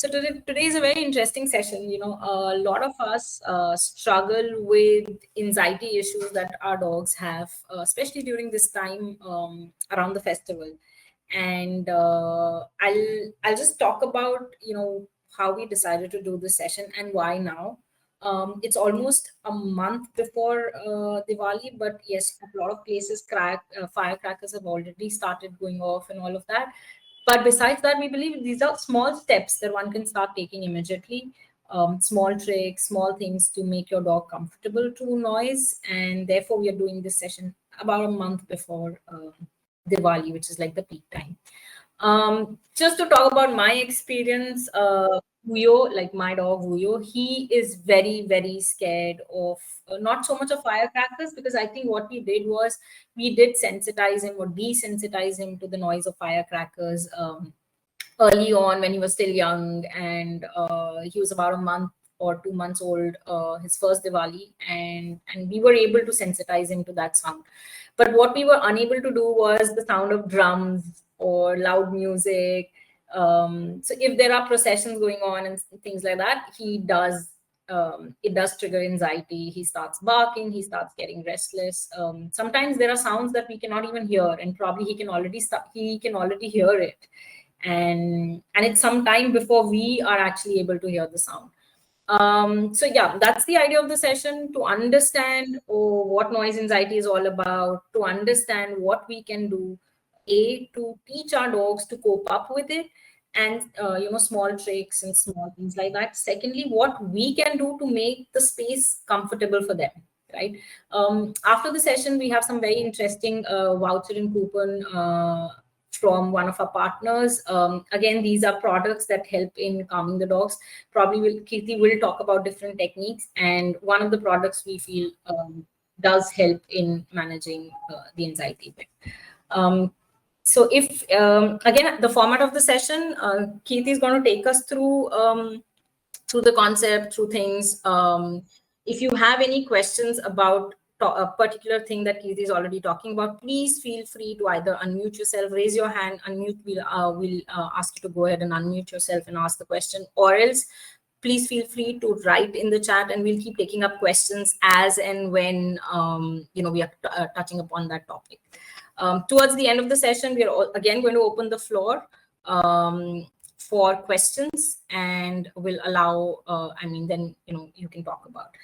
So today is a very interesting session. A lot of us struggle with anxiety issues that our dogs have, especially during this time around the festival. And I'll just talk about how we decided to do this session and why now. It's almost a month before Diwali, but yes, a lot of places firecrackers have already started going off and all of that. But besides that, we believe these are small steps that one can start taking immediately. Small tricks, small things to make your dog comfortable to noise. And therefore, we are doing this session about a month before Diwali, which is like the peak time. Just to talk about my experience, Vuyo, like my dog Vuyo, he is very, very scared of not so much of firecrackers, because I think what we did was we did sensitize him or desensitize him to the noise of firecrackers early on when he was still young, and he was about a month or 2 months old, his first Diwali, and we were able to sensitize him to that sound. But what we were unable to do was the sound of drums or loud music. So if there are processions going on and things like that, it does trigger anxiety. He starts barking, he starts getting restless. Sometimes there are sounds that we cannot even hear, and probably he can already hear it, and it's some time before we are actually able to hear the sound. So yeah, that's the idea of the session, to understand what noise anxiety is all about, to understand what we can do, to teach our dogs to cope up with it, and small tricks and small things like that. Secondly, what we can do to make the space comfortable for them, right? After the session, we have some very interesting voucher and coupon from one of our partners. Again, these are products that help in calming the dogs. Kirti will talk about different techniques, and one of the products we feel does help in managing the anxiety bit. So if again, the format of the session, Kirti is going to take us through the concept, through things. If you have any questions about a particular thing that Kirti is already talking about, please feel free to either unmute yourself, raise your hand, unmute. We'll ask you to go ahead and unmute yourself and ask the question, or else please feel free to write in the chat, and we'll keep taking up questions as and when we are touching upon that topic. Towards the end of the session, we are again going to open the floor for questions, and will allow, then you can talk about.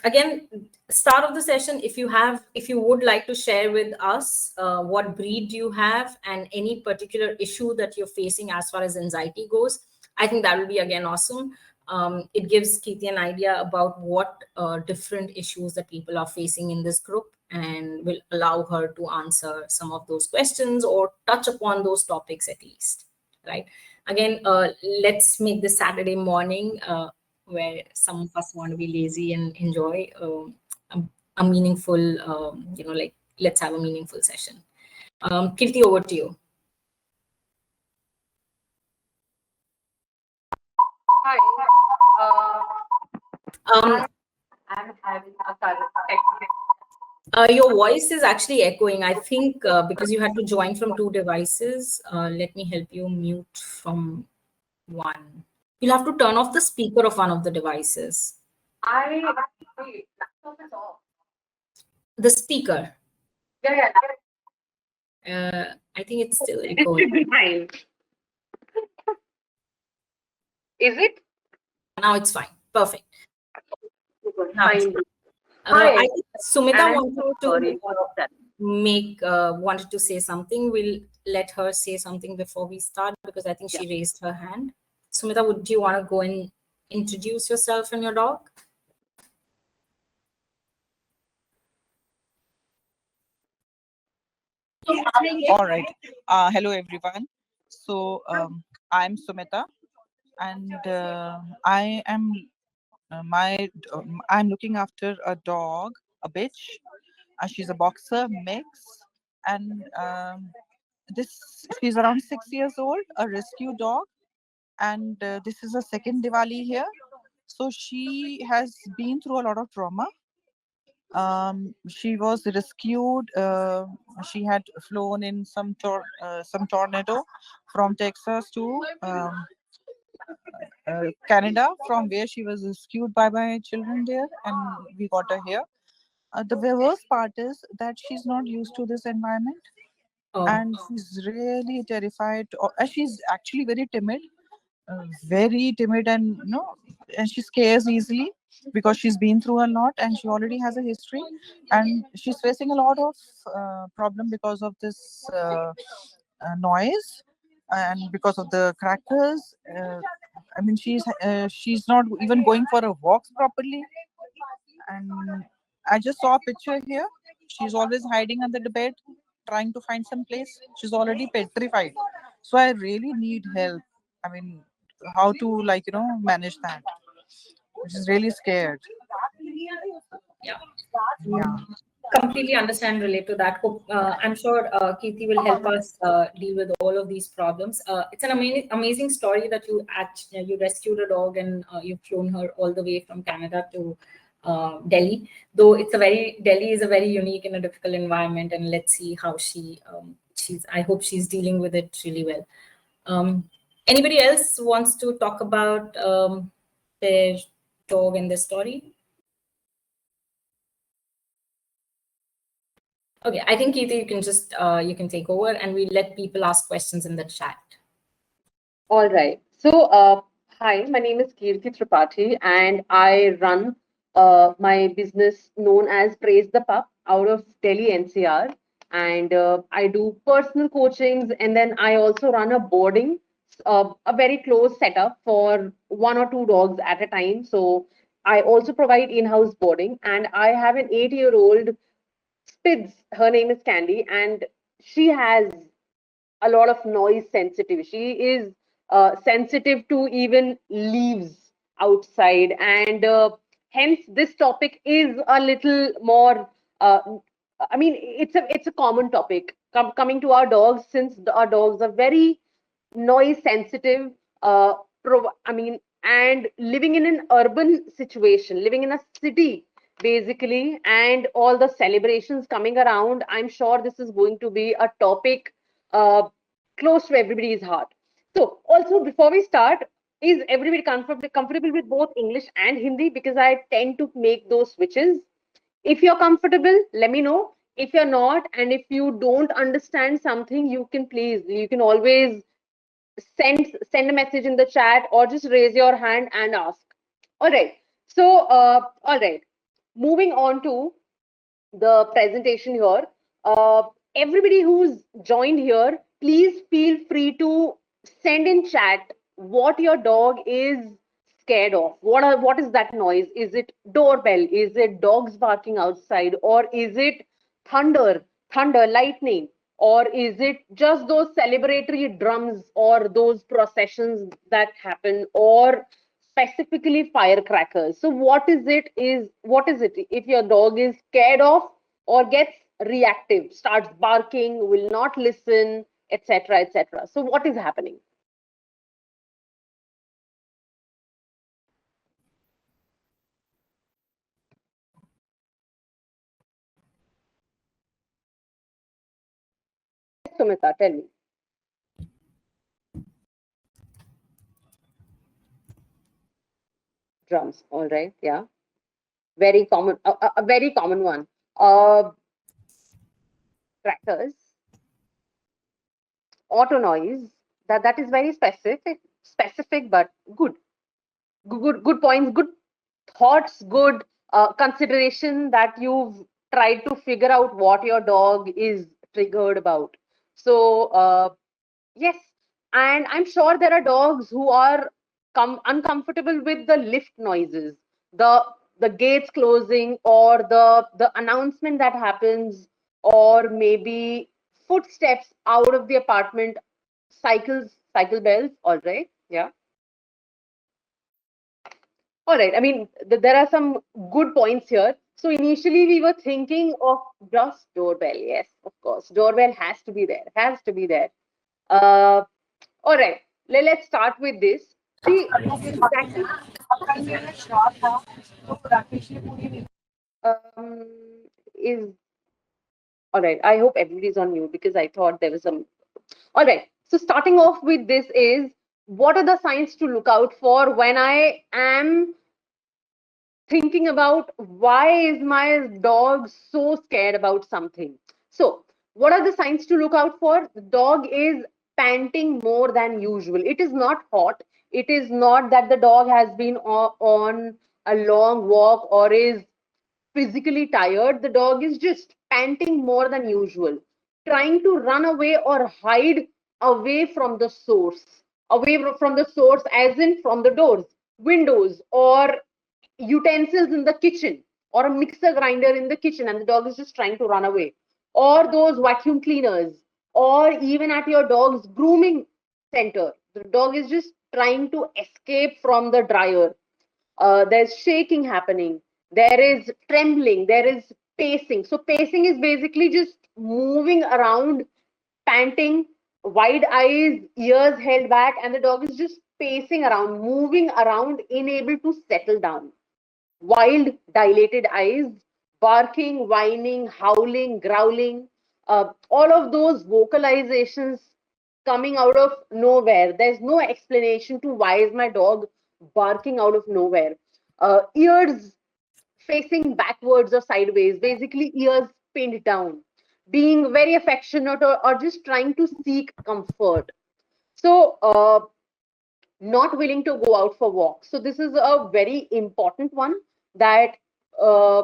Again, start of the session, if you would like to share with us what breed you have and any particular issue that you're facing as far as anxiety goes, I think that will be again awesome. It gives Kirti an idea about what different issues that people are facing in this group, and will allow her to answer some of those questions or touch upon those topics at least, right? Again, let's make this Saturday morning where some of us want to be lazy and enjoy a meaningful, let's have a meaningful session. Kirti, over to you. Hi. I'm having a technical. Your voice is actually echoing, I think, because you had to join from two devices. Let me help you mute from one. You'll have to turn off the speaker of one of the devices. Wait, laptop is off. The speaker. Yeah. I think it's still echoing. Fine. Is it? Now it's fine. Perfect. Now Fine. I think Sumita wanted to say something. We'll let her say something before we start, because I think she raised her hand. Sumita, would you want to go and introduce yourself and your dog? All right. Hello, everyone. So I'm Sumita, and I'm looking after a dog, a bitch. She's a boxer mix, and she's around 6 years old, a rescue dog, and this is her second Diwali here. So she has been through a lot of trauma. She was rescued. She had flown in some tornado from Texas to Canada, from where she was rescued by my children there, and we got her here. The worst part is that she's not used to this environment, Oh, and she's really terrified. She's actually very timid, and and she scares easily because she's been through a lot, and she already has a history, and she's facing a lot of problem because of this noise and because of the crackers. I mean, she's not even going for a walks properly, and I just saw a picture here. She's always hiding under the bed, trying to find some place. She's already petrified. So I really need help. I mean, how to manage that. She's really scared. yeah. Yeah. Completely understand, relate to that. Hope, I'm sure Kirti will help us deal with all of these problems. It's an amazing story that you rescued a dog and you've flown her all the way from Canada to Delhi. Though Delhi is a very unique and a difficult environment, and let's see how she's. I hope she's dealing with it really well. Anybody else wants to talk about their dog and their story? Okay, I think Keith, you can take over, and we let people ask questions in the chat. All right. So, hi, my name is Kirti Tripathi, and I run my business known as Praise the Pup out of Delhi NCR. And I do personal coachings, and then I also run a boarding, a very close setup for one or two dogs at a time. So, I also provide in-house boarding, and I have an 8-year-old Spids. Her name is Candy, and she has a lot of noise sensitive. She is sensitive to even leaves outside, and hence this topic is a little more. I mean, it's a common topic coming to our dogs, since our dogs are very noise sensitive. I mean, and living in an urban situation, living in a city basically, and all the celebrations coming around, I'm sure this is going to be a topic uh, close to everybody's heart. So, also before we start, is everybody comfortable with both English and Hindi? Because I tend to make those switches. If you're comfortable, let me know. If you're not, and if you don't understand something, you can always send a message in the chat, or just raise your hand and ask. All right. So, all right. Moving on to the presentation here. Uh, Everybody who's joined here, please feel free to send in chat what your dog is scared of. What is that noise? Is it doorbell? Is it dogs barking outside? Or is it lightning? Or is it just those celebratory drums or those processions that happen? Or specifically firecrackers? So what is it if your dog is scared of or gets reactive, starts barking, will not listen, etc., etc.? So what is happening? Sumita, tell me. Drums. All right. Yeah. Very common. A very common one. Uh, Crackers. Auto noise. That is very specific, but good points, good thoughts, good consideration that you've tried to figure out what your dog is triggered about. So yes, and I'm sure there are dogs who are uncomfortable with the lift noises, the the gates closing, or the announcement that happens, or maybe footsteps out of the apartment, cycle bells. All right, yeah. All right. I mean, there are some good points here. So initially we were thinking of just doorbell. Yes, of course. Doorbell has to be there. Has to be there. Uh, all right. Let's start with this. See, exactly. Um, is all right. I hope everybody's on mute because I thought there was some. All right. So starting off with this is what are the signs to look out for when I am thinking about why is my dog so scared about something? So what are the signs to look out for? The dog is panting more than usual. It is not hot. It is not that the dog has been on a long walk or is physically tired. The dog is just panting more than usual, trying to run away or hide away from the source, away from the source, as in from the doors, windows, or utensils in the kitchen, or a mixer grinder in the kitchen, and the dog is just trying to run away, or those vacuum cleaners, or even at your dog's grooming center. The dog is just trying to escape from the dryer. There's shaking happening, there is trembling, there is pacing. So pacing is basically just moving around, panting, wide eyes, ears held back, and the dog is just pacing around, moving around, unable to settle down. Wild dilated eyes, barking, whining, howling, growling, all of those vocalizations coming out of nowhere. There's no explanation to why is my dog barking out of nowhere. Ears facing backwards or sideways, basically ears pinned down, being very affectionate, or just trying to seek comfort. So not willing to go out for walks. So this is a very important one, that uh,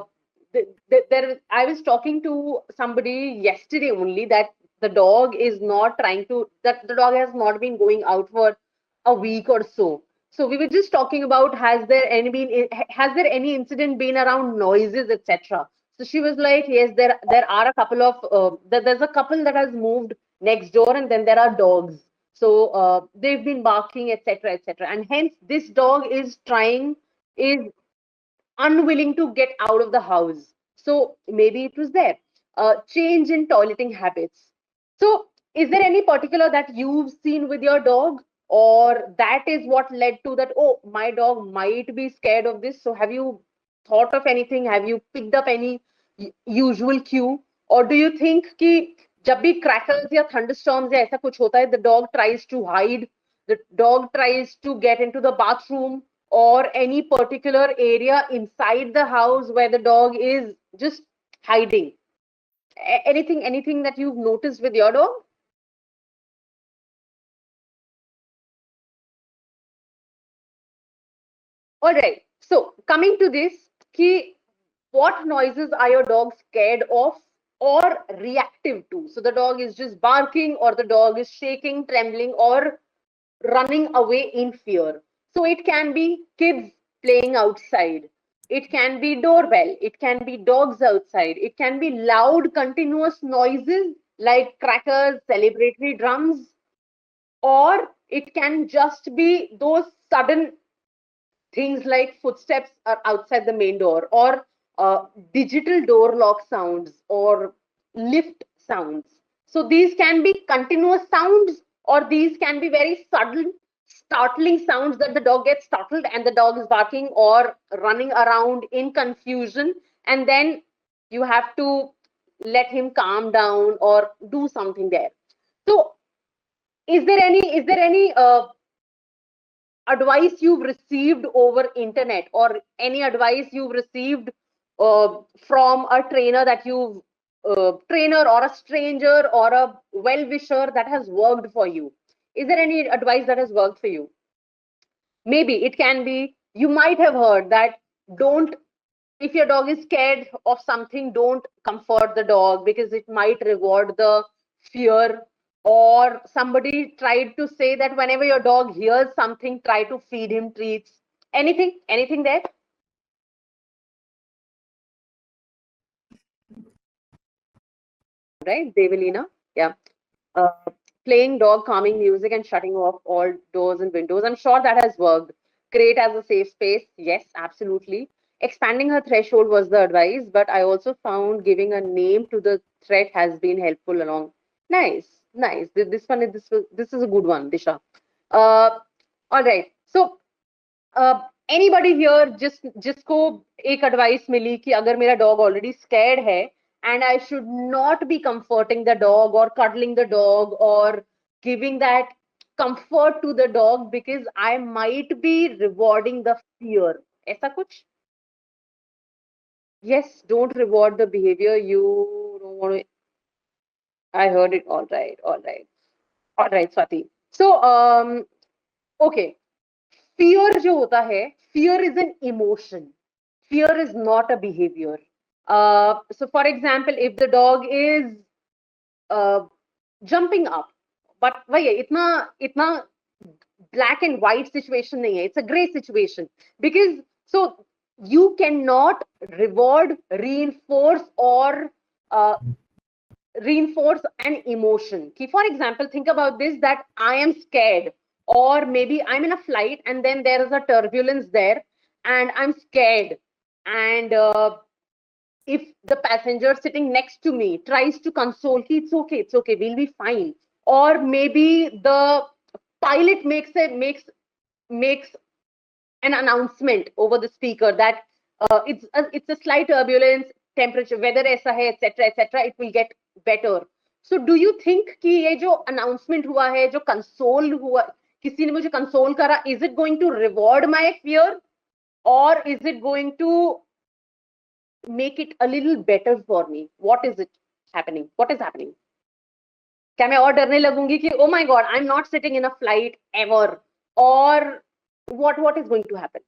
I was talking to somebody yesterday only, that the dog is not trying to, that the dog has not been going out for a week or so. So we were just talking about, has there any incident been around noises, etc. So she was like, yes, there are a couple of there's a couple that has moved next door, and then there are dogs. So they've been barking, etc., etc., and hence this dog is unwilling to get out of the house. So maybe it was there. Change in toileting habits. So is there any particular that you've seen with your dog, or that is what led to that? Oh, my dog might be scared of this. So have you thought of anything? Have you picked up any usual cue, or do you think कि जब भी crackers या thunderstorms या ऐसा कुछ होता है, the dog tries to hide, the dog tries to get into the bathroom or any particular area inside the house where the dog is just hiding? Anything that you've noticed with your dog? All right. So coming to this, ki, what noises are your dog scared of or reactive to? So the dog is just barking, or the dog is shaking, trembling, or running away in fear. So it can be kids playing outside. It can be doorbell. It can be dogs outside. It can be loud, continuous noises like crackers, celebratory drums, or it can just be those sudden things like footsteps are outside the main door, or digital door lock sounds, or lift sounds. So these can be continuous sounds, or these can be very sudden, startling sounds that the dog gets startled and the dog is barking or running around in confusion, and then you have to let him calm down or do something there. So is there any advice you've received over internet, or any advice you've received from a trainer that you've trainer or a stranger or a well-wisher that has worked for you? Is there any advice that has worked for you? Maybe it can be, you might have heard that, don't, if your dog is scared of something, don't comfort the dog because it might reward the fear. Or somebody tried to say that whenever your dog hears something, try to feed him treats. Anything there? Right, Devalina? Yeah. Uh, Playing dog calming music and shutting off all doors and windows. I'm sure that has worked. Create as a safe space. Yes, absolutely. Expanding her threshold was the advice, but I also found giving a name to the threat has been helpful along. Nice, nice. This is a good one, Disha. Uh, all right. So anybody here just जिसको एक advice मिली कि अगर मेरा dog already scared है and I should not be comforting the dog or cuddling the dog or giving that comfort to the dog because I might be rewarding the fear. ऐसा कुछ? Yes, don't reward the behavior. You don't want to. I heard it. All right, all right, all right, Swati. So, okay. Fear जो होता है, fear is an emotion. Fear is not a behavior. So, for example, if the dog is uh, jumping up, but भैया इतना black and white situation nahi hai. It's a gray situation because so you cannot reward, reinforce, or uh, reinforce an emotion. For example, think about this: that I am scared, or maybe I'm in a flight and then there is a turbulence there, and I'm scared, and if the passenger sitting next to me tries to console, it's okay, we'll be fine. Or maybe the pilot makes an announcement over the speaker that it's a slight turbulence, temperature, weather ऐसा है, etc. It will get better. So do you think कि ये जो announcement हुआ है, जो console हुआ, किसी ने मुझे console करा, is it going to reward my fear, or is it going to make it a little better for me? What is it happening? What is happening? क्या मैं और डरने लगूंगी कि oh my god, I'm not sitting in a flight ever, or what is going to happen?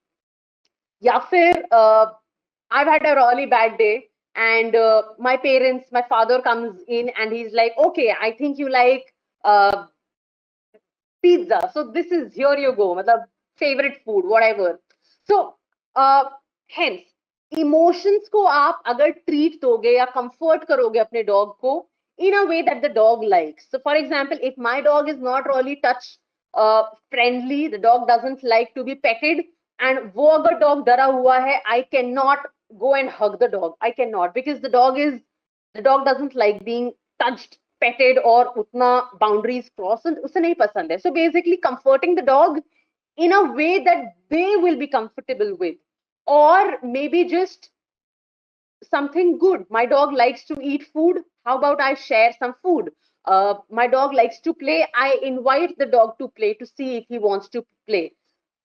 या फिर I've had a really bad day and my father comes in and he's like, okay, I think you like uh, pizza, so this is, here you go, matlab favorite food, whatever. So uh, hence emotions को आप अगर treat दोगे या comfort करोगे अपने dog को in a way that the dog likes. So for example, if my dog is not really touch friendly, the dog doesn't like to be petted, and वो अगर dog डरा हुआ है, I cannot go and hug the dog. I cannot, because the dog doesn't like being touched, petted, or utna boundaries crossed, उसे नहीं पसंद है. So basically comforting the dog in a way that they will be comfortable with, or maybe just something good. My dog likes to eat food. How about I share some food? My dog likes to play. I invite the dog to play to see if he wants to play.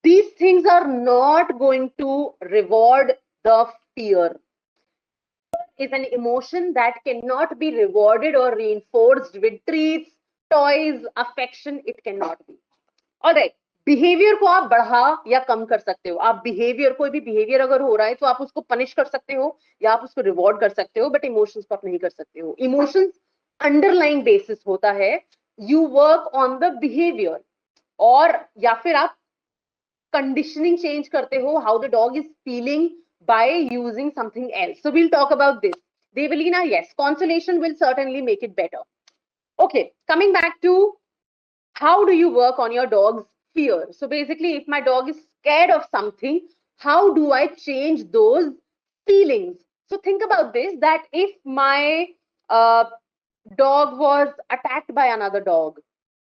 These things are not going to reward the fear. Is an emotion that cannot be rewarded or reinforced with treats, toys, affection. It cannot be. All right. Behaviour को आप बढ़ा या कम कर सकते हो. आप behaviour, कोई भी बिहेवियर अगर हो रहा है तो आप उसको पनिश कर सकते हो या आप उसको रिवॉर्ड कर सकते हो, बट इमोशंस को आप नहीं कर सकते हो. इमोशंस अंडरलाइन बेसिस होता है. You work on the behaviour, और या फिर आप कंडीशनिंग चेंज करते हो, how the dog is feeling by using something else. So we'll talk about this. Devalina, yes, consolation will certainly make it better. Okay, coming back to how do you work on your dog's fear? So basically, if my dog is scared of something, how do I change those feelings? So think about this, that if my uh, dog was attacked by another dog,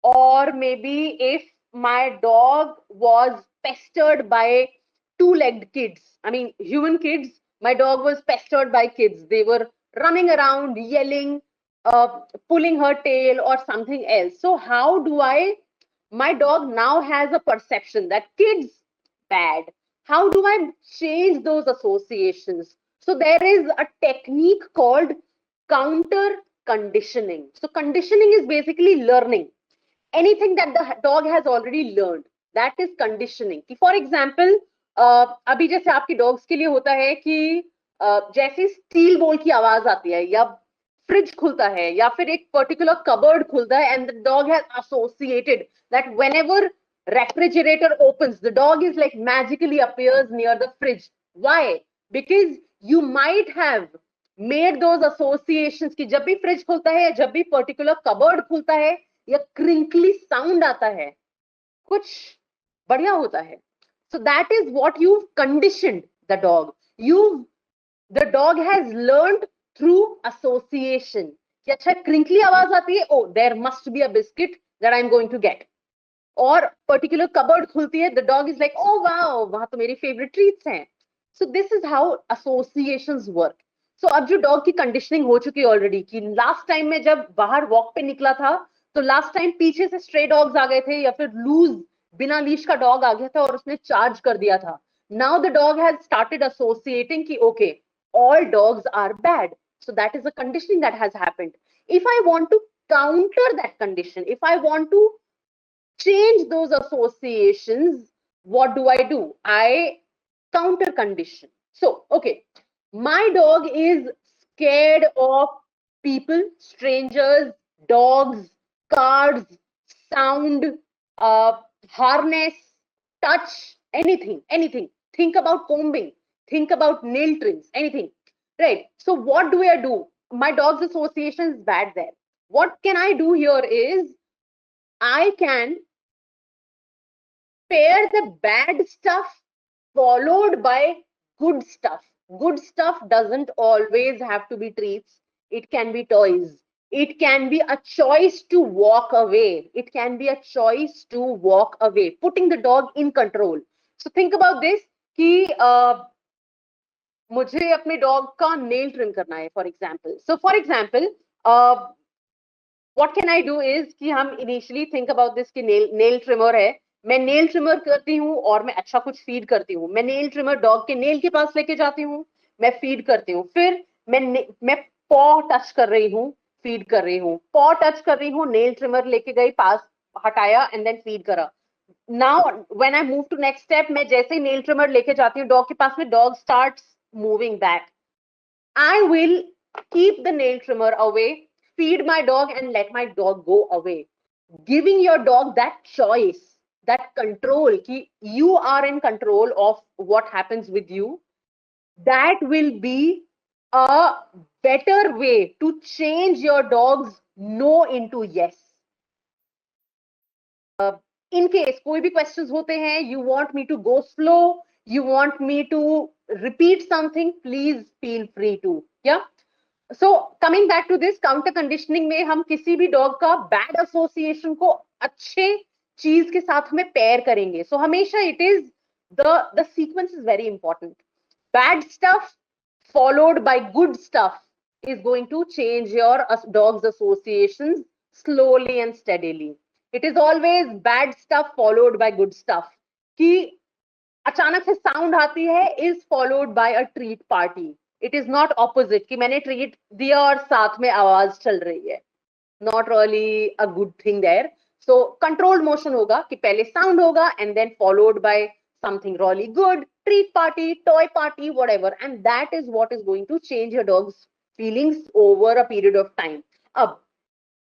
or maybe if my dog was pestered by two-legged kids, I mean human kids, my dog was pestered by kids, they were running around yelling, pulling her tail or something else. So how do I, my dog now has a perception that kids bad, how do I change those associations? So there is a technique called counter conditioning. So conditioning is basically learning anything that the dog has already learned. That is conditioning. कि for example, अभी जैसे आपके dogs के लिए होता है कि जैसे स्टील बॉल की आवाज आती है, या फ्रिज खुलता है, या फिर एक पर्टिकुलर कबर्ड खुलता है, and the dog has associated that whenever refrigerator opens, the dog is like magically appears near the fridge. Why? Because you might have made those associations कि जब भी फ्रिज खुलता है, जब भी पर्टिकुलर कबर्ड खुलता है, या क्रिंकली साउंड आता है, कुछ बढ़िया होता है. So that is what you've conditioned the dog. The dog has learned through association कि अच्छा क्रिंकली आवाज आती है, oh there must be a biscuit that I'm going to get. और पर्टिकुलर कबर्ड खुलती है, the dog is like, oh wow, वहां तो मेरी फेवरेट ट्रीट्स हैं. So this is how associations work. So अब जो डॉग की कंडीशनिंग हो चुकी है ऑलरेडी, कि लास्ट टाइम में जब बाहर वॉक पे निकला था तो लास्ट टाइम पीछे से स्ट्रे डॉग्स आ गए थे या फिर लूज बिना लीश का डॉग आ गया था और उसने चार्ज कर दिया था. Now the dog has started associating कि okay all dogs are bad. So that is a conditioning that has happened. If I want to counter that condition, if I want to change those associations, what do? I counter condition. So, okay, my dog is scared of people, strangers, dogs, cars, sound, uh, harness, touch, anything. Think about combing, think about nail trims, anything. Right. So, what do I do? My dog's association is bad there. What can I do here is I can pair the bad stuff followed by good stuff. Good stuff doesn't always have to be treats. It can be toys. It can be a choice to walk away. It can be a choice to walk away, putting the dog in control. So think about this कि मुझे अपने dog का nail trim करना है for example. So for example what can I do is कि हम initially think about this कि nail trimmer है. मैं नेल ट्रिमर करती हूँ और मैं अच्छा कुछ फीड करती हूँ. मैं नेल ट्रिमर डॉग के नेल के पास लेके जाती हूँ, मैं फीड करती हूँ. फिर मैं पॉ टच कर रही हूँ, फीड कर रही हूँ. पॉ टच कर रही हूँ, नेल ट्रिमर लेके गई, पास हटाया एंड देन फीड करा. Now when I move to next step, मैं जैसे ही नेल ट्रिमर लेके जाती हूँ डॉग के पास में, dog starts moving back. I will keep the nail trimmer away, feed my dog, and let my dog go away. Giving your dog that choice, that control, ki you are in control of what happens with you, that will be a better way to change your dog's no into yes. In case कोई भी questions होते हैं, you want me to go slow, you want me to repeat something, please feel free to. Yeah. So coming back to this counter conditioning में हम किसी भी dog का bad association को अच्छे चीज के साथ में पेयर करेंगे. सो हमेशा it is the sequence is very important. Bad stuff followed by good stuff is going to change your dog's associations slowly and steadily. It is always bad stuff followed by good stuff. कि अचानक से sound आती है is followed by a treat party. It is not opposite कि मैंने treat दिया और साथ में आवाज चल रही है. Not really a good thing there. So controlled motion होगा कि पहले sound होगा and then followed by something really good, treat party, toy party, whatever, and that is what is going to change your dog's feelings over a period of time. अब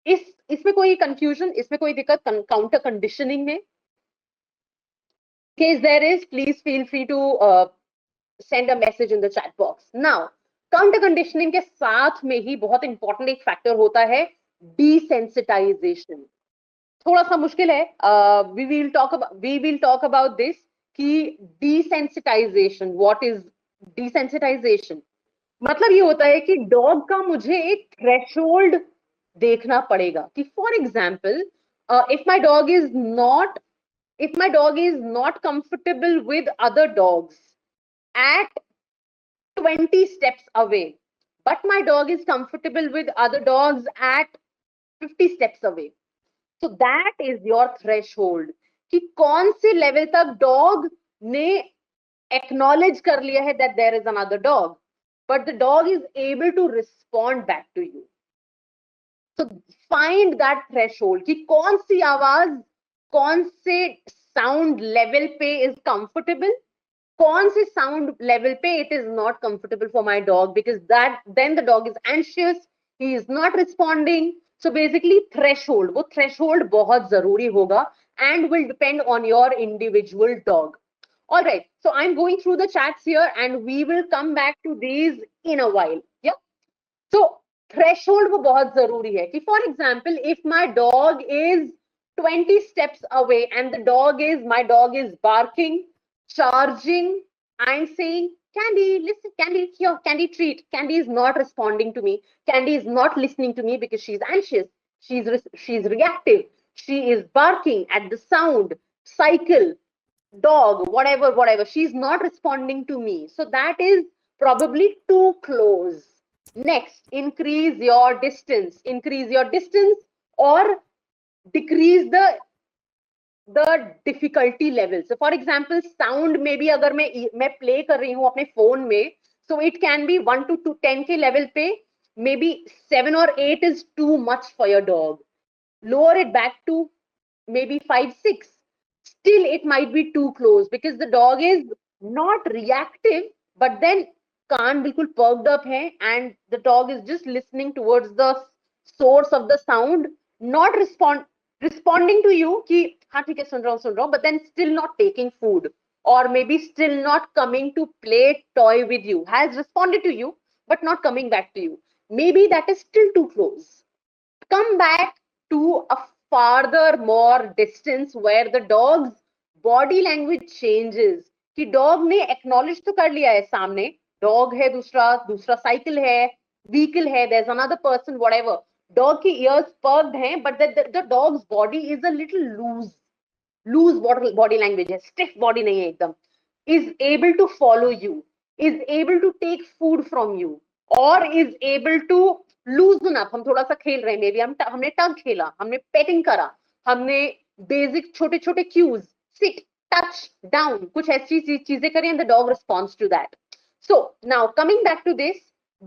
इसमें कोई confusion, इसमें कोई दिक्कत counter conditioning में? In case there is, please feel free to send a message in the chat box. Now, counter conditioning के साथ में ही बहुत important एक factor होता है desensitization. थोड़ा सा मुश्किल है. We will talk about this कि desensitization. What is desensitization? मतलब ये होता है कि डॉग का मुझे एक थ्रेशोल्ड देखना पड़ेगा कि for example if my dog is not comfortable with other dogs at 20 steps away, but my dog is comfortable with other dogs at 50 steps away. So that is your threshold कि कौन से level तक dog ने acknowledge कर लिया है that there is another dog, but the dog is able to respond back to you. So find that threshold कि कौन सी आवाज कौन से sound level पे is comfortable, कौन से sound level पे it is not comfortable for my dog, because that then the dog is anxious, he is not responding. So basically threshold, वो threshold बहुत जरूरी होगा and will depend on your individual dog. All right, so I'm going through the chats here and we will come back to these in a while. Yeah. So threshold वो बहुत जरूरी है कि for example if my dog is 20 steps away and my dog is barking, charging, I'm saying, Candy, listen, Candy, here, Candy treat. Candy is not responding to me. Candy is not listening to me because she's anxious. She's reactive. She is barking at the sound, cycle, dog, whatever. She's not responding to me. So that is probably too close. Next, increase your distance. Increase your distance or decrease the difficulty level. So for example, sound maybe अगर मैं play कर रही हूँ अपने phone में, so it can be 1 to 10 के level पे, maybe 7 or 8 is too much for your dog. Lower it back to maybe 5, 6. Still it might be too close because the dog is not reactive, but then कान बिल्कुल perked up है and the dog is just listening towards the source of the sound, not responding to you कि हाँ ठीक है सुन रहा हूँ, but then still not taking food, or maybe still not coming to play toy with you, has responded to you but not coming back to you. Maybe that is still too close. Come back to a farther more distance where the dog's body language changes. कि dog ने acknowledge तो कर लिया है सामने, dog है, दूसरा cycle है, vehicle है, there's another person, whatever. Dog की ears perked हैं, but the dog's body is a little loose body language है, stiff body नहीं है एकदम. Is able to follow you, is able to take food from you, or is able to loosen up. हम थोड़ा सा खेल रहे हैं, maybe हमने टग खेला, हमने petting करा, हमने basic छोटे छोटे cues, sit, touch, down, कुछ ऐसी चीजें करें and the dog responds to that. So now coming back to this,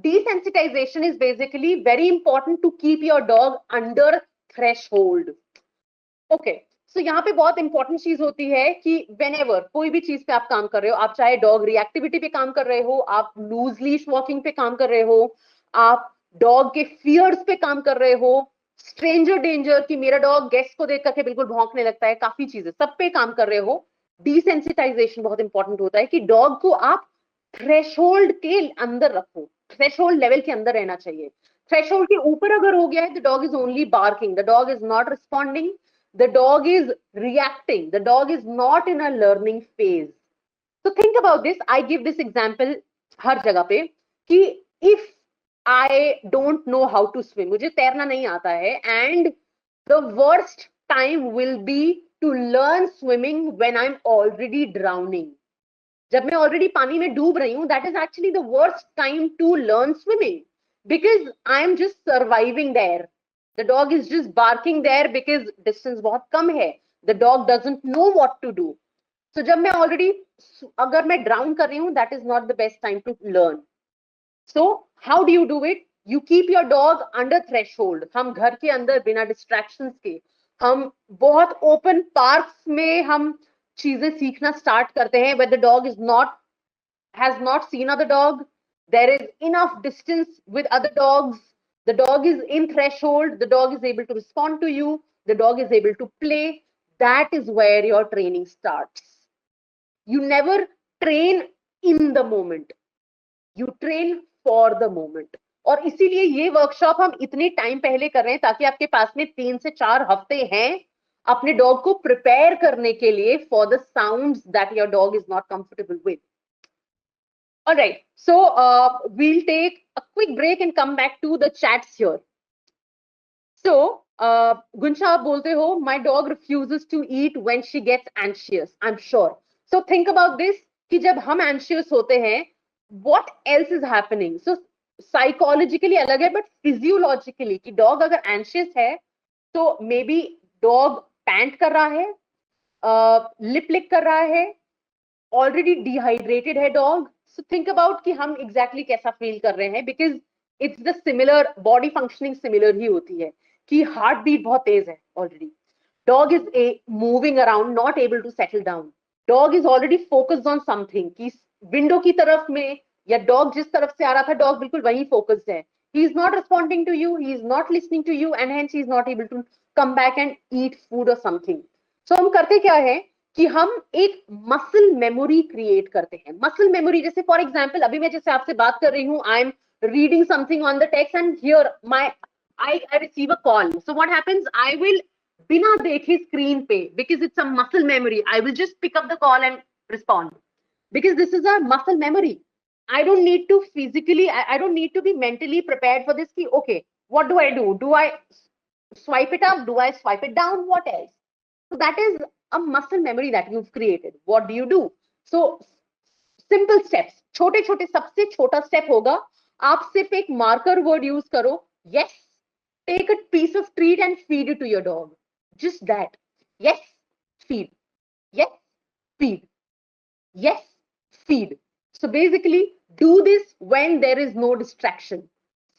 desensitization is basically very important to keep your dog under threshold. Okay. So यहाँ पे बहुत इंपॉर्टेंट चीज होती है कि whenever कोई भी चीज पे आप काम कर रहे हो, आप चाहे डॉग रिएक्टिविटी पे काम कर रहे हो, आप लूज लीश वॉकिंग पे काम कर रहे हो, आप डॉग के फियर्स पे काम कर रहे हो, स्ट्रेंजर डेंजर कि मेरा डॉग गेस्ट को देख करके बिल्कुल भौंकने लगता है, काफी चीजें सब पे काम कर रहे हो, डिसेंसिटाइजेशन बहुत इंपॉर्टेंट होता है कि डॉग को आप थ्रेशोल्ड के अंदर रखो, थ्रेशोल्ड लेवल के अंदर रहना चाहिए. थ्रेशोल्ड के ऊपर अगर हो गया है, the dog is only barking, the dog is not responding, the dog is reacting, the dog is not in a learning phase. So think about this. I give this example हर जगह पे कि if I don't know how to swim, मुझे तैरना नहीं आता है, and the worst time will be to learn swimming when I'm already drowning. जब मैं already पानी में डूब रही हूँ, that is actually the worst time to learn swimming because I'm just surviving there. The dog is just barking there because distance बहुत कम है. The dog doesn't know what to do. So जब मैं already अगर मैं drown कर रही हूँ, that is not the best time to learn. So how do you do it? You keep your dog under threshold. हम घर के अंदर बिना distractions के, हम बहुत open parks में हम चीजें सीखना start करते हैं where the dog has not seen other dog. There is enough distance with other dogs. The dog is in threshold. The dog is able to respond to you. The dog is able to play. That is where your training starts. You never train in the moment. You train for the moment. और इसीलिए ये workshop हम इतने time पहले कर रहे हैं ताकि आपके पास में 3 से 4 हफ्ते हैं अपने डॉग को प्रिपेयर करने के लिए for the sounds that your dog is not comfortable with. All right, so we'll take a quick break and come back to the chats here. So, Gunsha, आप बोलते हो, my dog refuses to eat when she gets anxious. I'm sure. So think about this कि जब हम anxious होते हैं, what else is happening? So psychologically अलग है, but physiologically कि dog अगर anxious है, तो maybe dog pant कर रहा है, lip lick कर रहा है, already dehydrated है dog. So think about कि हम exactly कैसा feel कर रहे हैं because it's the similar body functioning similar ही होती है कि heart beat बहुत तेज है already. Dog is moving around, not able to settle down. Dog is already focused on something कि window की तरफ में या dog जिस तरफ से आ रहा था dog बिल्कुल वहीं focused है. He is not responding to you, he is not listening to you and hence he is not able to come back and eat food or something. So हम करते क्या है कि हम एक मसल मेमोरी क्रिएट करते हैं. मसल मेमोरी जैसे फॉर एग्जांपल अभी मैं जैसे आपसे बात कर रही हूँ, I am reading something on the text and here my I receive a call. So what happens? I will बिना देखे स्क्रीन पे because it's a muscle memory. I will just pick up the call and respond because this is a muscle memory. I don't need to physically, I don't need to be mentally prepared for this. Okay, what do I do? Do I swipe it up? Do I swipe it down? What else? So that is a muscle memory that you've created. What do you do? So simple steps. छोटे छोटे सबसे छोटा step होगा, आप सिर्फ एक marker word use करो. Yes, take a piece of treat and feed it to your dog. Just that. Yes, feed. Yes, feed. Yes, feed. So basically, do this when there is no distraction.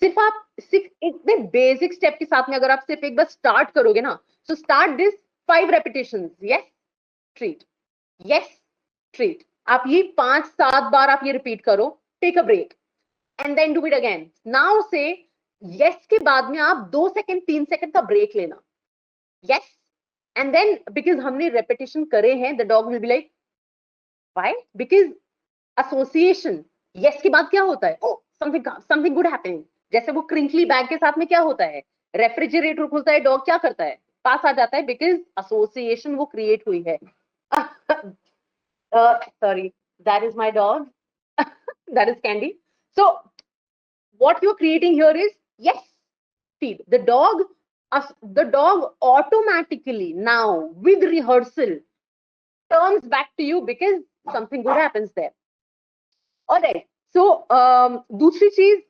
सिर्फ आप सिर्फ इतने basic step के साथ में अगर आप सिर्फ एक बार स्टार्ट करोगे ना, so start this 5 repetitions. Yes, treat. Yes, treat. आप ये 5-7 बार आप ये रिपीट करो. Take a break and then do it again. Now say yes के बाद में आप 2 सेकंड 3 सेकंड का ब्रेक लेना. Yes, and then because हमने repetition करे हैं, the dog will be like, why? Because association. Yes के बाद क्या होता है? Oh, something good happening. जैसे वो crinkly bag के साथ में क्या होता है? रेफ्रिजरेटर खुलता है, डॉग क्या करता है? पास आ जाता है because association वो create हुई है. Sorry, that is my dog. That is Candy. So what you're creating here is yes, feed. The dog automatically now with rehearsal turns back to you because something good happens there. All right. So दूसरी चीज,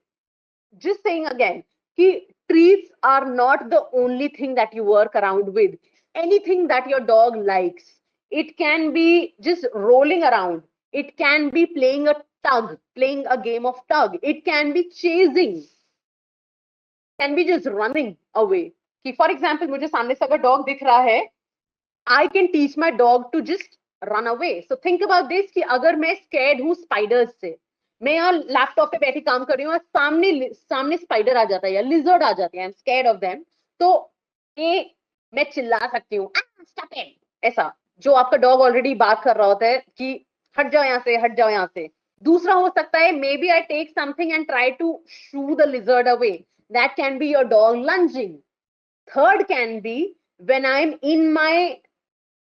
just saying again, कि treats are not the only thing that you work around with. Anything that your dog likes. It can be just rolling around. It can be playing a tug, playing a game of tug. It can be chasing. It can be just running away. कि for example, मुझे सामने से अगर dog दिख रहा है, I can teach my dog to just run away. So think about this कि अगर मैं scared हूँ spiders से, मैं यहाँ लैपटॉप पे बैठी काम कर रही हूँ और सामने स्पाइडर आ जाता है या लिजर्ड आ जाते हैं, I am scared of them, तो ए मैं चिल्ला सकती हूँ स्टॉप इट, ऐसा जो आपका डॉग ऑलरेडी बात कर रहा होता है कि हट जाओ यहाँ से, हट जाओ यहाँ से. दूसरा हो सकता है maybe I take something and try to shoo the lizard away, that can be your dog lunging. Third can be when I am in my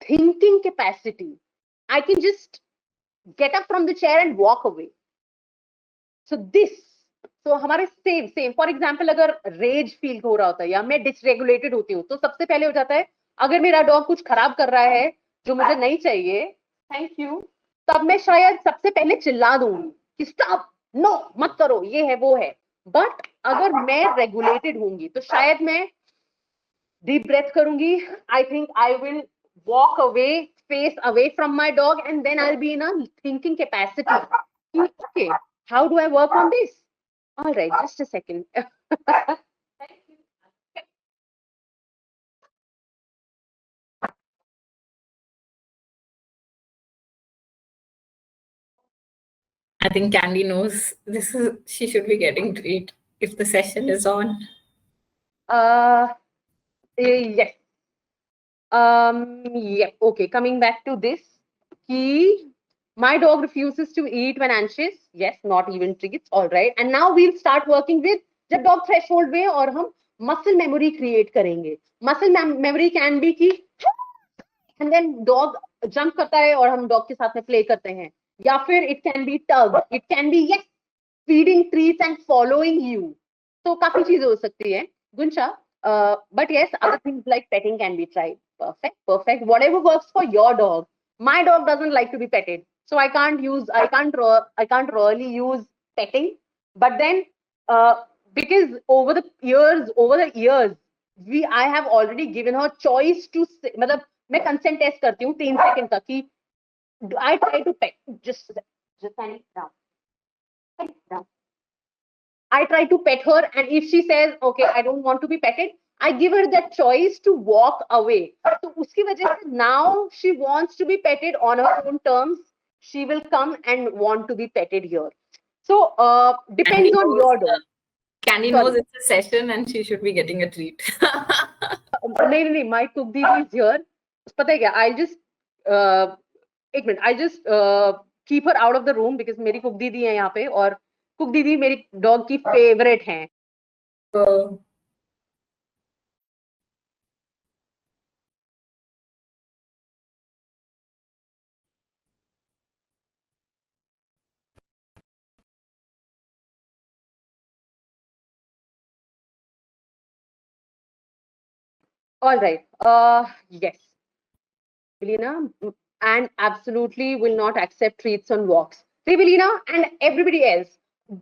thinking capacity, I can just get up from the chair and walk away. So this, so हमारे same for example अगर raise feel हो रहा होता है या मैं dysregulated होती हूँ, तो सबसे पहले हो जाता है अगर मेरा डॉग कुछ खराब कर रहा है जो मुझे नहीं चाहिए, थैंक यू, तब मैं शायद सबसे पहले चिल्ला दूंगी कि स्टॉप, नो मत करो, ये है वो है. बट अगर मैं रेगुलेटेड होंगी तो शायद मैं डीप ब्रेथ करूंगी, I think I will walk away, face away from my dog, and then I'll be in a thinking capacity. Okay, how do I work on this? All right, just a second. I think Candy knows this is she should be getting treat if the session is on. Yes. Yeah. Okay. Coming back to this, my dog refuses to eat when anxious. Yes, not even treats. All right. And now we'll start working with the dog threshold way, और हम muscle memory create करेंगे. Muscle memory can be कि and then dog jump करता है और हम dog के साथ में play करते हैं. या फिर it can be tug. It can be yes, feeding treats and following you. So काफी चीजें हो सकती है. Gunsha, but yes, other things like petting can be tried. Perfect. Whatever works for your dog. My dog doesn't like to be petted, so I can't really use petting. But then, because over the years, I have already given her choice to. मतलब मैं consent test करती हूँ 3 second का कि I try to pet just stand down. I try to pet her, and if she says, okay, I don't want to be petted, I give her that choice to walk away. So uski wajah se now she wants to be petted on her own terms. She will come and want to be petted here. So depends on your dog. Candy knows it's a session and she should be getting a treat. नहीं, my cook didi is here. पता है क्या? I just एक minute, I just keep her out of the room because मेरी cook दीदी है यहाँ पे, और कुक दीदी मेरी डॉग की फेवरेट हैं. All right. Yes. Belina, and absolutely will not accept treats on walks. See, Belina and everybody else,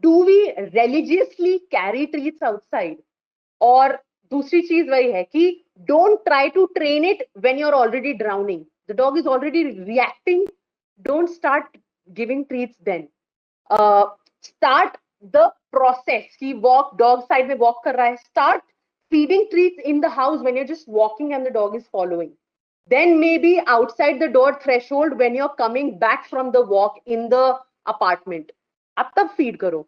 do we religiously carry treats outside? Or दूसरी चीज वही है कि don't try to train it when you're already drowning. The dog is already reacting. Don't start giving treats then. Start the process कि walk dog side में walk कर रहा है. Start feeding treats in the house when you're just walking and the dog is following. Then maybe outside the door threshold when you're coming back from the walk in the apartment. अब तब feed करो.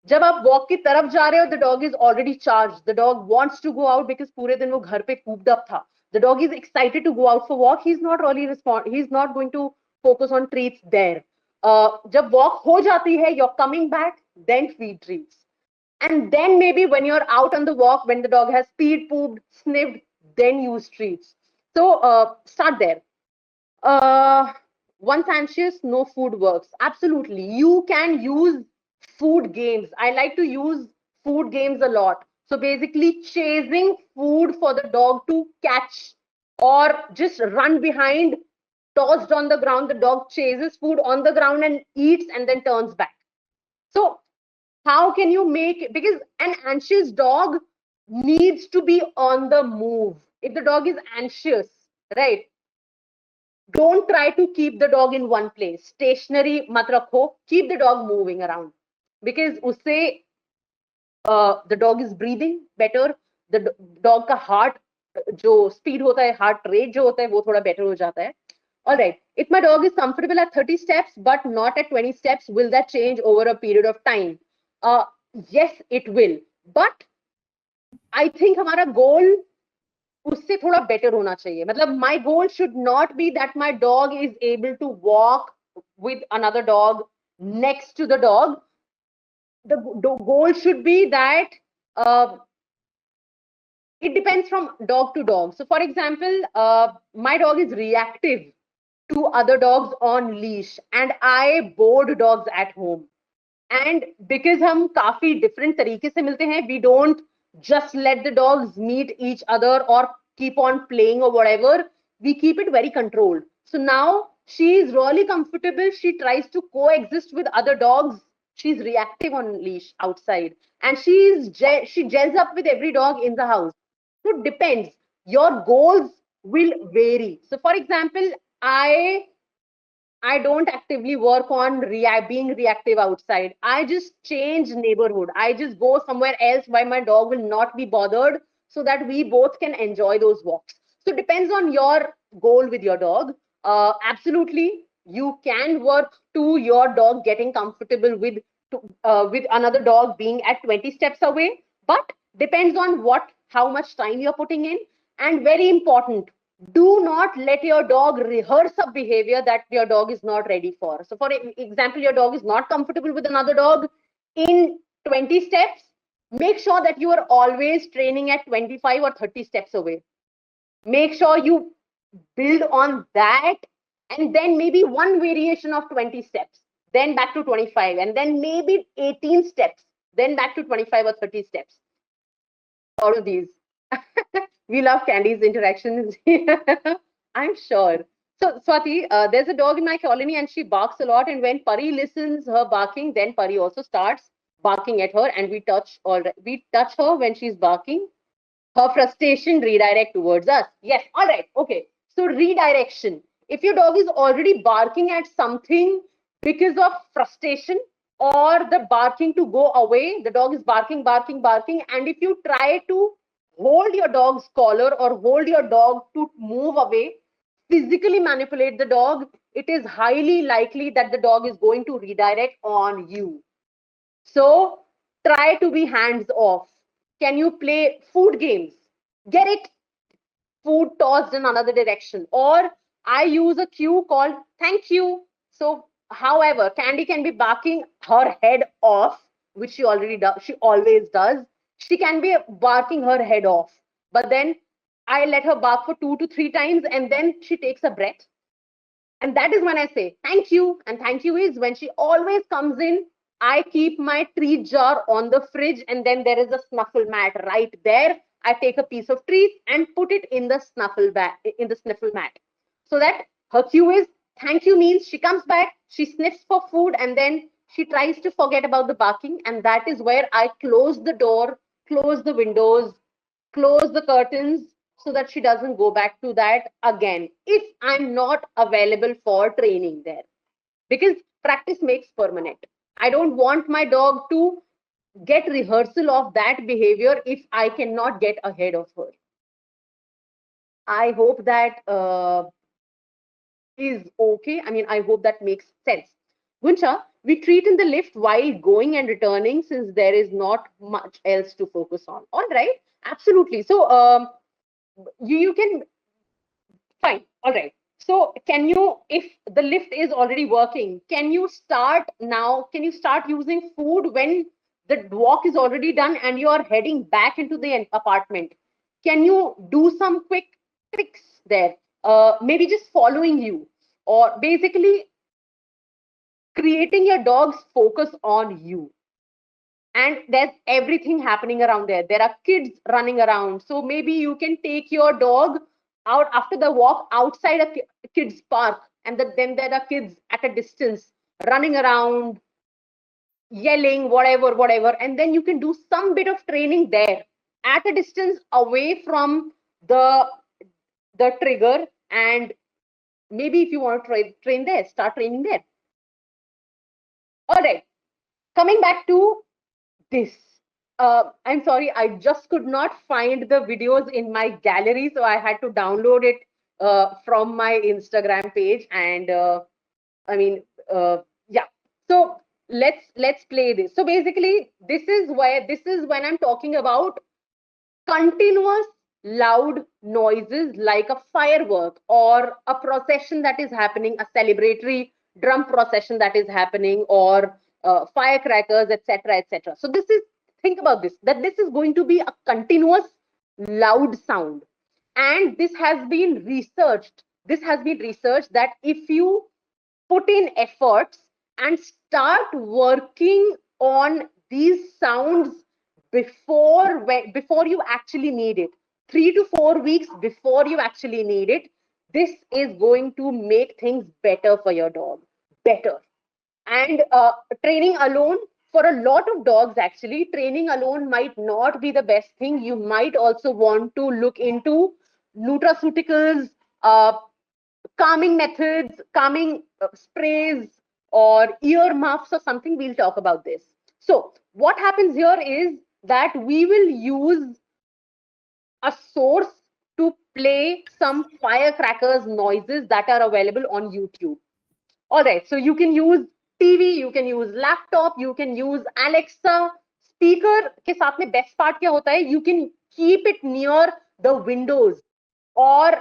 जब आप walk की तरफ जा रहे हो, the dog is already charge, the dog wants to go out because पूरे दिन वो घर पे कूप्ड अप था, the dog is excited to go out for walk, he is not really respond, he is not going to focus on treats there. जब walk हो जाती है, you are coming back, then feed treats. And then maybe when you're out on the walk, when the dog has peed, pooped, sniffed, then use treats. So start there. uh, Once anxious, no food works. Absolutely. You can use food games. I like to use food games a lot. So basically, chasing food for the dog to catch or just run behind, tossed on the ground. The dog chases food on the ground and eats and then turns back. So, how can you make it? Because an anxious dog needs to be on the move. If the dog is anxious, right? Don't try to keep the dog in one place. Stationary mat rakho. Keep the dog moving around because usse the dog is breathing better. The dog ka heart जो speed होता है, heart rate जो होता है, वो थोड़ा better हो जाता है. All right. If my dog is comfortable at 30 steps but not at 20 steps, will that change over a period of time? Yes, it will. But I think हमारा goal उससे थोड़ा बेटर होना चाहिए. मतलब my goal should not be that my dog is able to walk with another dog next to the dog. The goal should be that it depends from dog to dog. So for example, my dog is reactive to other dogs on leash and I board dogs at home. And because हम काफी different तरीके से मिलते हैं, we don't just let the dogs meet each other or keep on playing or whatever. We keep it very controlled. So now she is really comfortable. She tries to coexist with other dogs. She's reactive on leash outside, and she gels up with every dog in the house. So it depends. Your goals will vary. So for example, I don't actively work on being reactive outside. I just change neighborhood. I just go somewhere else where my dog will not be bothered so that we both can enjoy those walks. So it depends on your goal with your dog. Absolutely, you can work to your dog getting comfortable with another dog being at 20 steps away, but depends on how much time you're putting in. And very important, do not let your dog rehearse a behavior that your dog is not ready for. So, for example, your dog is not comfortable with another dog in 20 steps. Make sure that you are always training at 25 or 30 steps away. Make sure you build on that and then maybe one variation of 20 steps, then back to 25, and then maybe 18 steps, then back to 25 or 30 steps. All of these. We love Candy's interactions. I'm sure. So, Swati, there's a dog in my colony and she barks a lot. And when Pari listens her barking, then Pari also starts barking at her, and we touch her when she's barking. Her frustration redirect towards us. Yes, all right, okay. So redirection. If your dog is already barking at something because of frustration or the barking to go away, the dog is barking, barking, barking, and if you try to hold your dog's collar or hold your dog to move away, physically manipulate the dog, it is highly likely that the dog is going to redirect on you. So try to be hands off. Can you play food games? Get it food tossed in another direction. Or I use a cue called thank you. So, however, Candy can be barking her head off, which she already does, she always does. She can be barking her head off. But then I let her bark for 2 to 3 times and then she takes a breath. And that is when I say thank you. And thank you is when she always comes in. I keep my treat jar on the fridge and then there is a snuffle mat right there. I take a piece of treat and put it in the snuffle mat. So that her cue is thank you means she comes back, she sniffs for food, and then she tries to forget about the barking. And that is where I close the door, close the windows, close the curtains so that she doesn't go back to that again if I'm not available for training there. Because practice makes permanent. I don't want my dog to get rehearsal of that behavior if I cannot get ahead of her. I hope that is okay. I mean, I hope that makes sense. Guncha, we treat in the lift while going and returning since there is not much else to focus on. All right, absolutely. So you can, fine. All right. So can you, if the lift is already working, can you start now? Can you start using food when the walk is already done and you are heading back into the apartment? Can you do some quick tricks there? Maybe just following you, or basically creating your dog's focus on you. And there's everything happening around there. There are kids running around. So maybe you can take your dog out after the walk outside a kids park, and then there are kids at a distance running around, yelling, whatever, and then you can do some bit of training there at a distance away from the trigger. And maybe if you want to train there, start training there. All right, coming back to this. I'm sorry, I just could not find the videos in my gallery, so I had to download it from my Instagram page. And I mean, yeah. So let's play this. So basically, this is when I'm talking about continuous loud noises like a firework or a procession that is happening, a celebratory drum procession that is happening, or firecrackers, etc., etc. So this is, think about this, that this is going to be a continuous loud sound. And this has been researched. This has been researched that if you put in efforts and start working on these sounds before you actually need it, 3 to 4 weeks before you actually need it, this is going to make things better for your dog, better. And training alone, for a lot of dogs, actually training alone might not be the best thing. You might also want to look into nutraceuticals, calming methods, calming sprays, or ear muffs or something. We'll talk about this. So what happens here is that we will use a source to play some firecrackers noises that are available on YouTube. All right, so you can use TV, you can use laptop, you can use Alexa. Speaker के साथ में best part क्या होता है? You can keep it near the windows or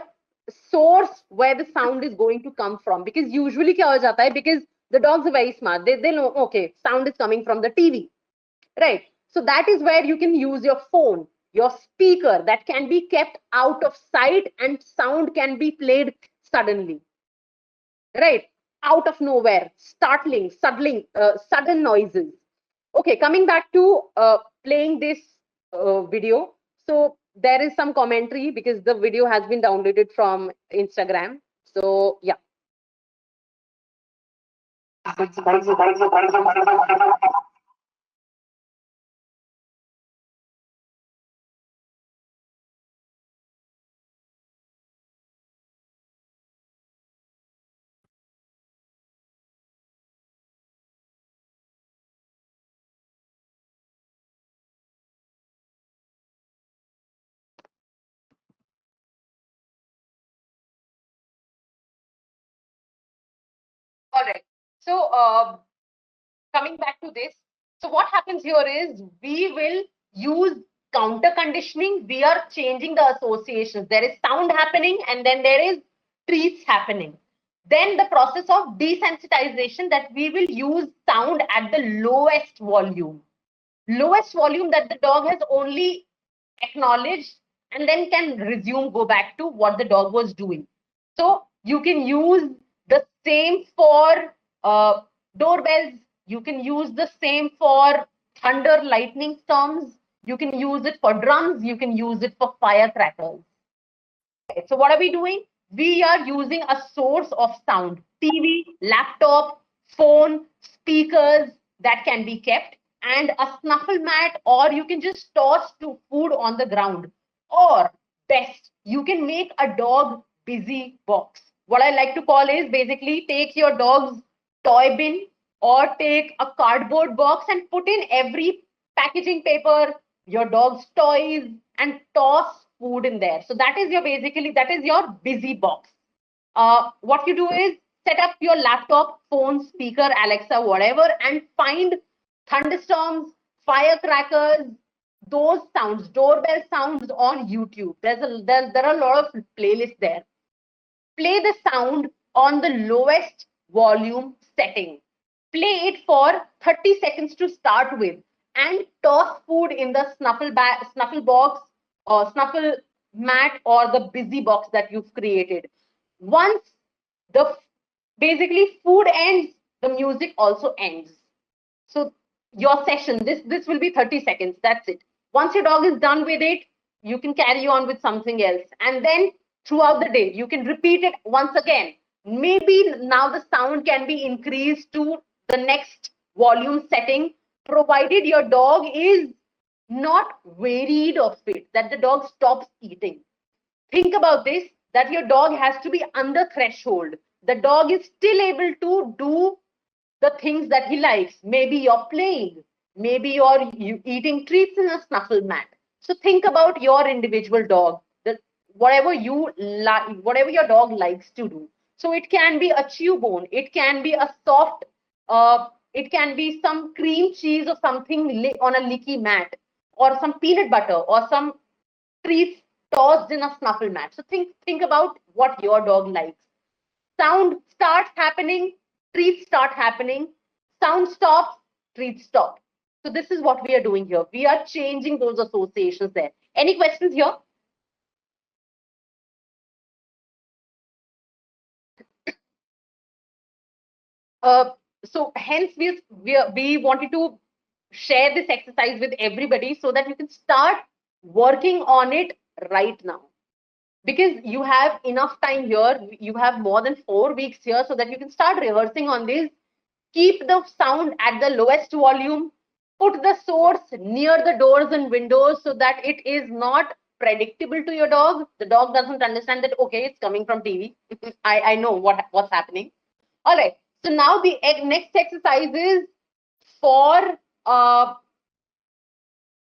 source where the sound is going to come from. Because usually क्या हो जाता है? Because the dogs are very smart. They know, okay, sound is coming from the TV, right? So that is where you can use your phone, your speaker that can be kept out of sight, and sound can be played suddenly, right? Out of nowhere, startling, sudden noises. Okay, coming back to playing this video. So there is some commentary because the video has been downloaded from Instagram. So yeah. All right. So coming back to this, so what happens here is we will use counter conditioning. We are changing the associations. There is sound happening and then there is treats happening. Then the process of desensitization, that we will use sound at the lowest volume that the dog has only acknowledged, and then can resume, go back to what the dog was doing. So you can use the same for doorbells. You can use the same for thunder, lightning storms. You can use it for drums. You can use it for firecrackers. Okay, so what are we doing? We are using a source of sound: TV, laptop, phone, speakers that can be kept, and a snuffle mat, or you can just toss to food on the ground. Or best, you can make a dog busy box. What I like to call is basically take your dog's toy bin or take a cardboard box and put in every packaging paper, your dog's toys, and toss food in there. So that is your basically that is your busy box. What you do is set up your laptop, phone, speaker, Alexa, whatever, and find thunderstorms, firecrackers, those sounds, doorbell sounds on YouTube. There are a lot of playlists there. Play the sound on the lowest volume setting. Play it for 30 seconds to start with, and toss food in the snuffle box or snuffle mat or the busy box that you've created. Once the basically food ends, the music also ends. So your session, this will be 30 seconds. That's it. Once your dog is done with it, you can carry on with something else. And then throughout the day, you can repeat it once again. Maybe now the sound can be increased to the next volume setting, provided your dog is not wearied of it, that the dog stops eating. Think about this, that your dog has to be under threshold. The dog is still able to do the things that he likes. Maybe you're playing, maybe you're eating treats in a snuffle mat. So think about your individual dog, that whatever you like, whatever your dog likes to do. So it can be a chew bone, it can be a soft, it can be some cream cheese or something on a licky mat, or some peanut butter, or some treats tossed in a snuffle mat. So think about what your dog likes. Sound starts happening, treats start happening. Sound stops, treats stop. So this is what we are doing here. We are changing those associations there. Any questions here? So hence we wanted to share this exercise with everybody so that you can start working on it right now. Because you have enough time here, you have more than 4 weeks here, so that you can start rehearsing on this. Keep the sound at the lowest volume, put the source near the doors and windows so that it is not predictable to your dog. The dog doesn't understand that, okay, it's coming from TV. I know what's happening. All right. So now the next exercise is for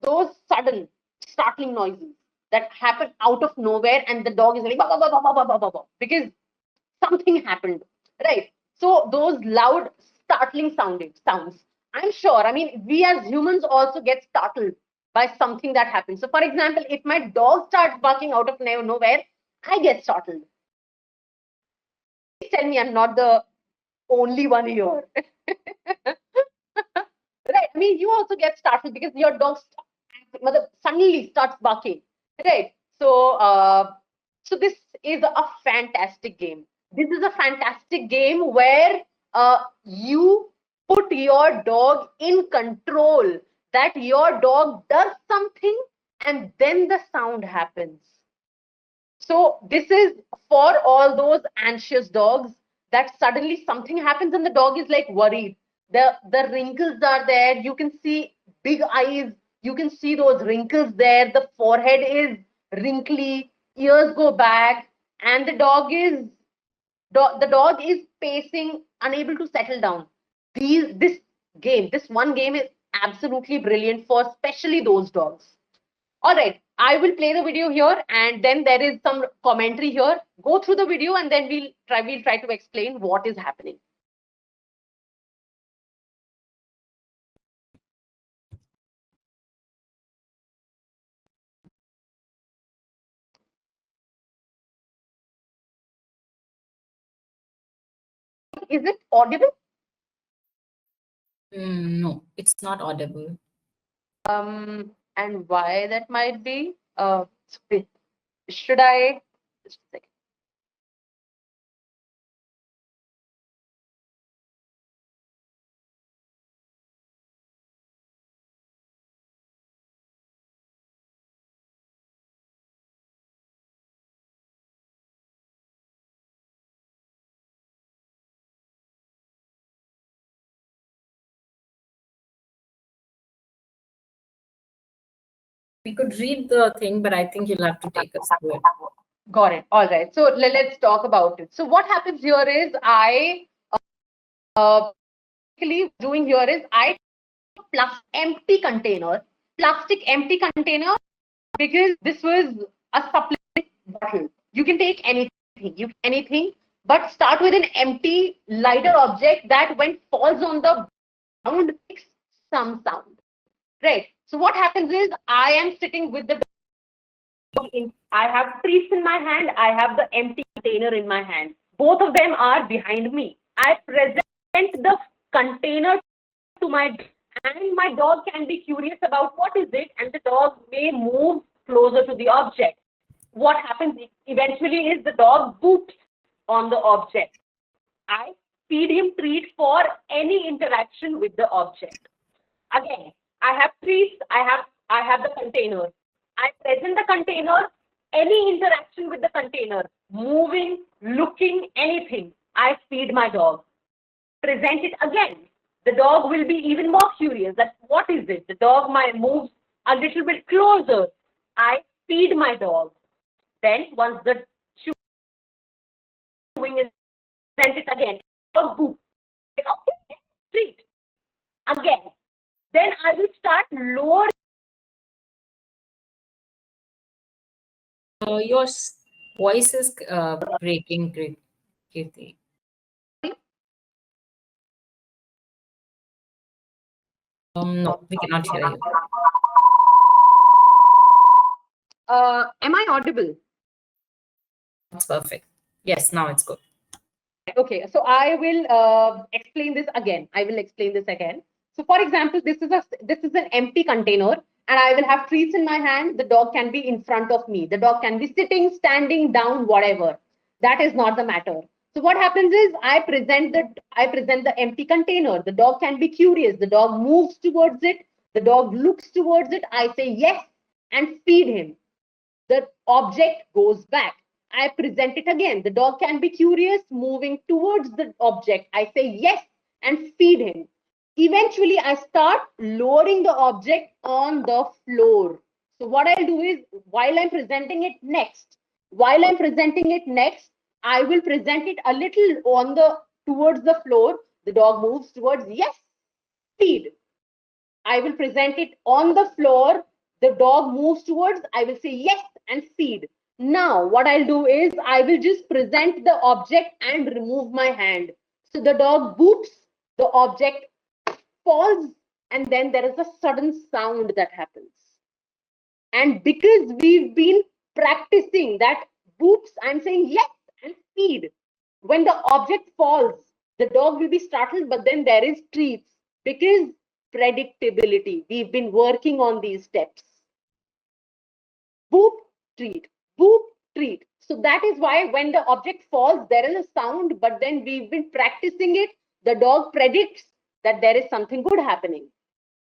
those sudden startling noises that happen out of nowhere, and the dog is like bah, bah, bah, bah, bah, bah, bah, bah, because something happened, right? So those loud, startling sounds. I'm sure. I mean, we as humans also get startled by something that happens. So, for example, if my dog starts barking out of nowhere, I get startled. Please tell me I'm not the only one here. Right? I mean, you also get startled because your dog suddenly starts barking, right? So this is a fantastic game. This is a fantastic game where you put your dog in control, that your dog does something and then the sound happens. So this is for all those anxious dogs that suddenly something happens and the dog is like worried. The wrinkles are there. You can see big eyes. You can see those wrinkles there. The forehead is wrinkly. Ears go back, and the dog is pacing, unable to settle down. This one game is absolutely brilliant for especially those dogs. All right, I will play the video here, and then there is some commentary here. Go through the video, and then we'll try to explain what is happening. Is it audible? No, it's not audible. And why that might be? Should I? Just a second. We could read the thing, but I think you'll have to take us through it. Got it. All right. So let's talk about it. So what happens here is I basically doing here is I plus empty container, plastic empty container, because this was a supplement bottle. You can take anything, but start with an empty, lighter object that when falls on the ground makes some sound. Right. So what happens is I am sitting with the I have treats in my hand, I have the empty container in my hand. Both of them are behind me. I present the container to my dog, and my dog can be curious about what is it, and the dog may move closer to the object. What happens eventually is the dog boops on the object. I feed him treat for any interaction with the object. Again, I have treats, I have the container. I present the container, any interaction with the container, moving, looking, anything, I feed my dog. Present it again. The dog will be even more curious that what is it? The dog might move a little bit closer. I feed my dog. Then once the chewing is present it again. Dog boop. Okay, treat. Again. Then I will start lowering. Your voice is breaking, Kirti. No, we cannot hear you. Am I audible? It's perfect. Yes, now it's good. Okay, so I will explain this again. I will explain this again. So, for example, this is an empty container, and I will have treats in my hand. The dog can be in front of me. The dog can be sitting, standing, down, whatever. That is not the matter. So, what happens is I present the empty container. The dog can be curious. The dog moves towards it. The dog looks towards it. I say yes and feed him. The object goes back. I present it again. The dog can be curious, moving towards the object. I say yes and feed him. Eventually, I start lowering the object on the floor. So what I'll do is, while I'm presenting it next, I will present it a little on the towards the floor. The dog moves towards yes, feed. I will present it on the floor. The dog moves towards, I will say yes and feed. Now, what I'll do is I will just present the object and remove my hand. So the dog boops, the object falls, and then there is a sudden sound that happens. And because we've been practicing that boops, I'm saying yes and feed. When the object falls, the dog will be startled, but then there is treats because predictability. We've been working on these steps. Boop, treat, boop, treat. So that is why when the object falls, there is a sound, but then we've been practicing it. The dog predicts that there is something good happening.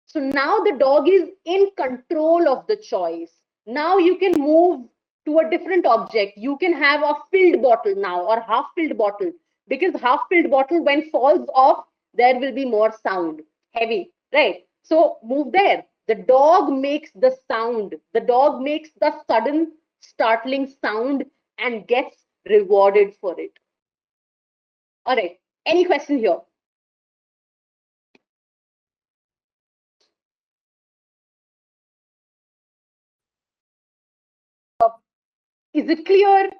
So now the dog is in control of the choice. Now you can move to a different object. You can have a filled bottle now or half filled bottle, because half filled bottle when falls off, there will be more sound, heavy, right? So move there. The dog makes the sound. The dog makes the sudden startling sound and gets rewarded for it. All right. Any question here? Is it clear?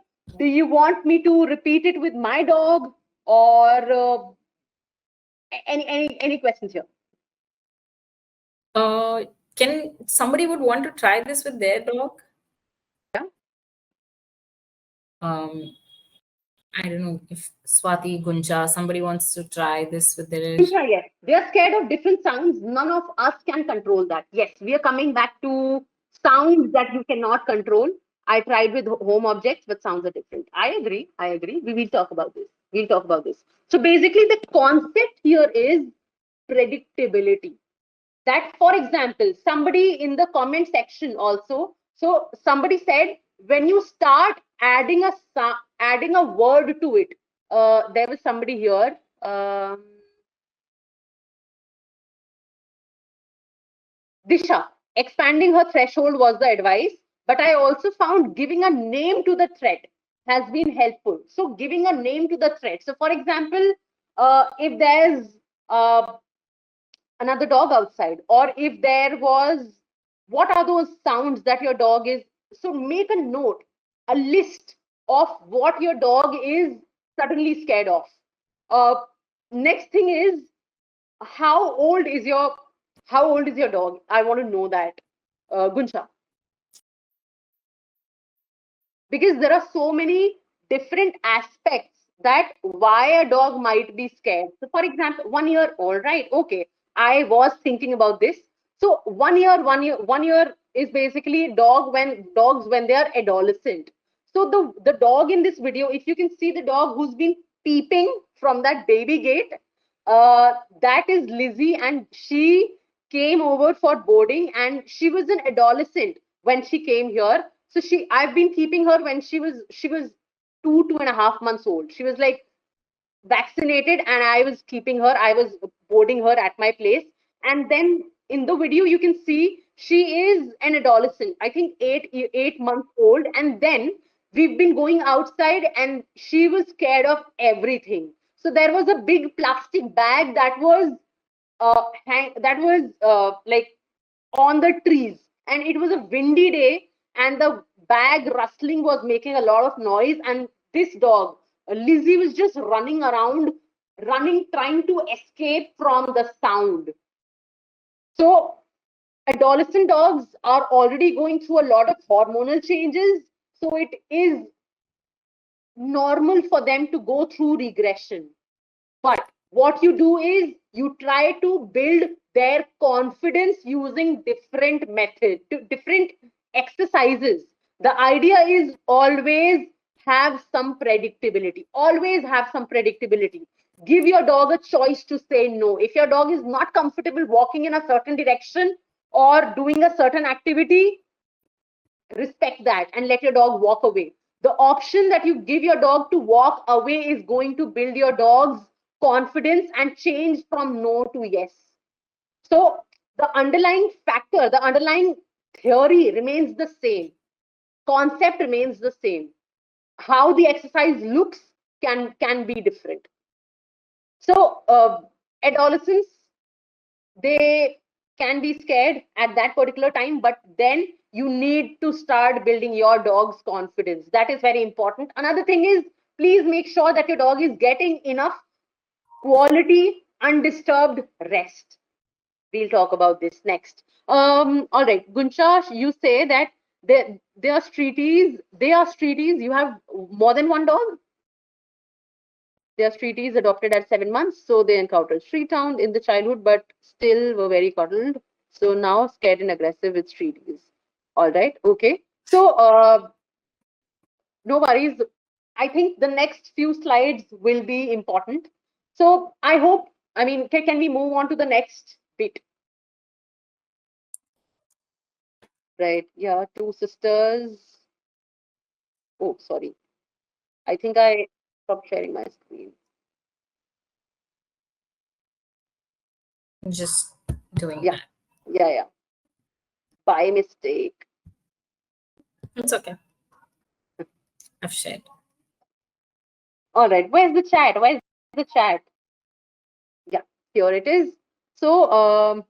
Do you want me to repeat it with my dog, or any questions here? Can somebody would want to try this with their dog? Yeah. I don't know if Swati, Gunja, somebody wants to try this with their. Yes, they are scared of different sounds. None of us can control that. Yes, we are coming back to sounds that you cannot control. I tried with home objects, but sounds are different. I agree. We will talk about this. So basically, the concept here is predictability. That, for example, somebody in the comment section also, so somebody said when you start adding a word to it, there was somebody here, Disha. expanding her threshold was the advice, but I also found giving a name to the threat has been helpful. So giving a name to the threat. So for example, if there's another dog outside, or if there was, what are those sounds that your dog is, so make a note, a list of what your dog is suddenly scared of. uh, Next thing is, how old is your how old is your dog? I want to know that, Gunsha, because there are so many different aspects that why a dog might be scared. So for example, 1 year old, right? Okay, I was thinking about this. So 1 year, 1 year is basically dogs when they are adolescent. So the dog in this video, if you can see the dog who's been peeping from that baby gate, that is Lizzie, and she came over for boarding, and she was an adolescent when she came here. So I've been keeping her when she was 2.5 months old. She was like vaccinated, and I was keeping her. I was boarding her at my place. And then in the video, you can see she is an adolescent, I think 8 months old. And then we've been going outside, and she was scared of everything. So there was a big plastic bag that was like on the trees, and it was a windy day, and the bag rustling was making a lot of noise, and this dog, Lizzie, was just running around, running, trying to escape from the sound. So adolescent dogs are already going through a lot of hormonal changes, so it is normal for them to go through regression. But what you do is you try to build their confidence using different methods, different exercises. The idea is always have some predictability. Always have some predictability. Give your dog a choice to say no. If your dog is not comfortable walking in a certain direction or doing a certain activity, respect that and let your dog walk away. The option that you give your dog to walk away is going to build your dog's confidence and change from no to yes. So the underlying factor, the underlying theory remains the same, concept remains the same. How the exercise looks can be different. So adolescents, they can be scared at that particular time, but then you need to start building your dog's confidence. That is very important. Another thing is, please make sure that your dog is getting enough quality undisturbed rest. We'll talk about this next. All right, Gunsha, you say that they are streeties. You have more than one dog. Their streeties adopted at 7 months, so they encountered street hound in the childhood, but still were very coddled. So now scared and aggressive with streeties. All right, okay. So no worries. I think the next few slides will be important. So I hope, I mean, can we move on to the next bit? Right, yeah, two sisters. Oh, sorry. I think I stopped sharing my screen. Just doing Yeah, that. yeah. By mistake. It's okay. I've shared. All right, where's the chat? Where's the chat? Yeah, here it is. So,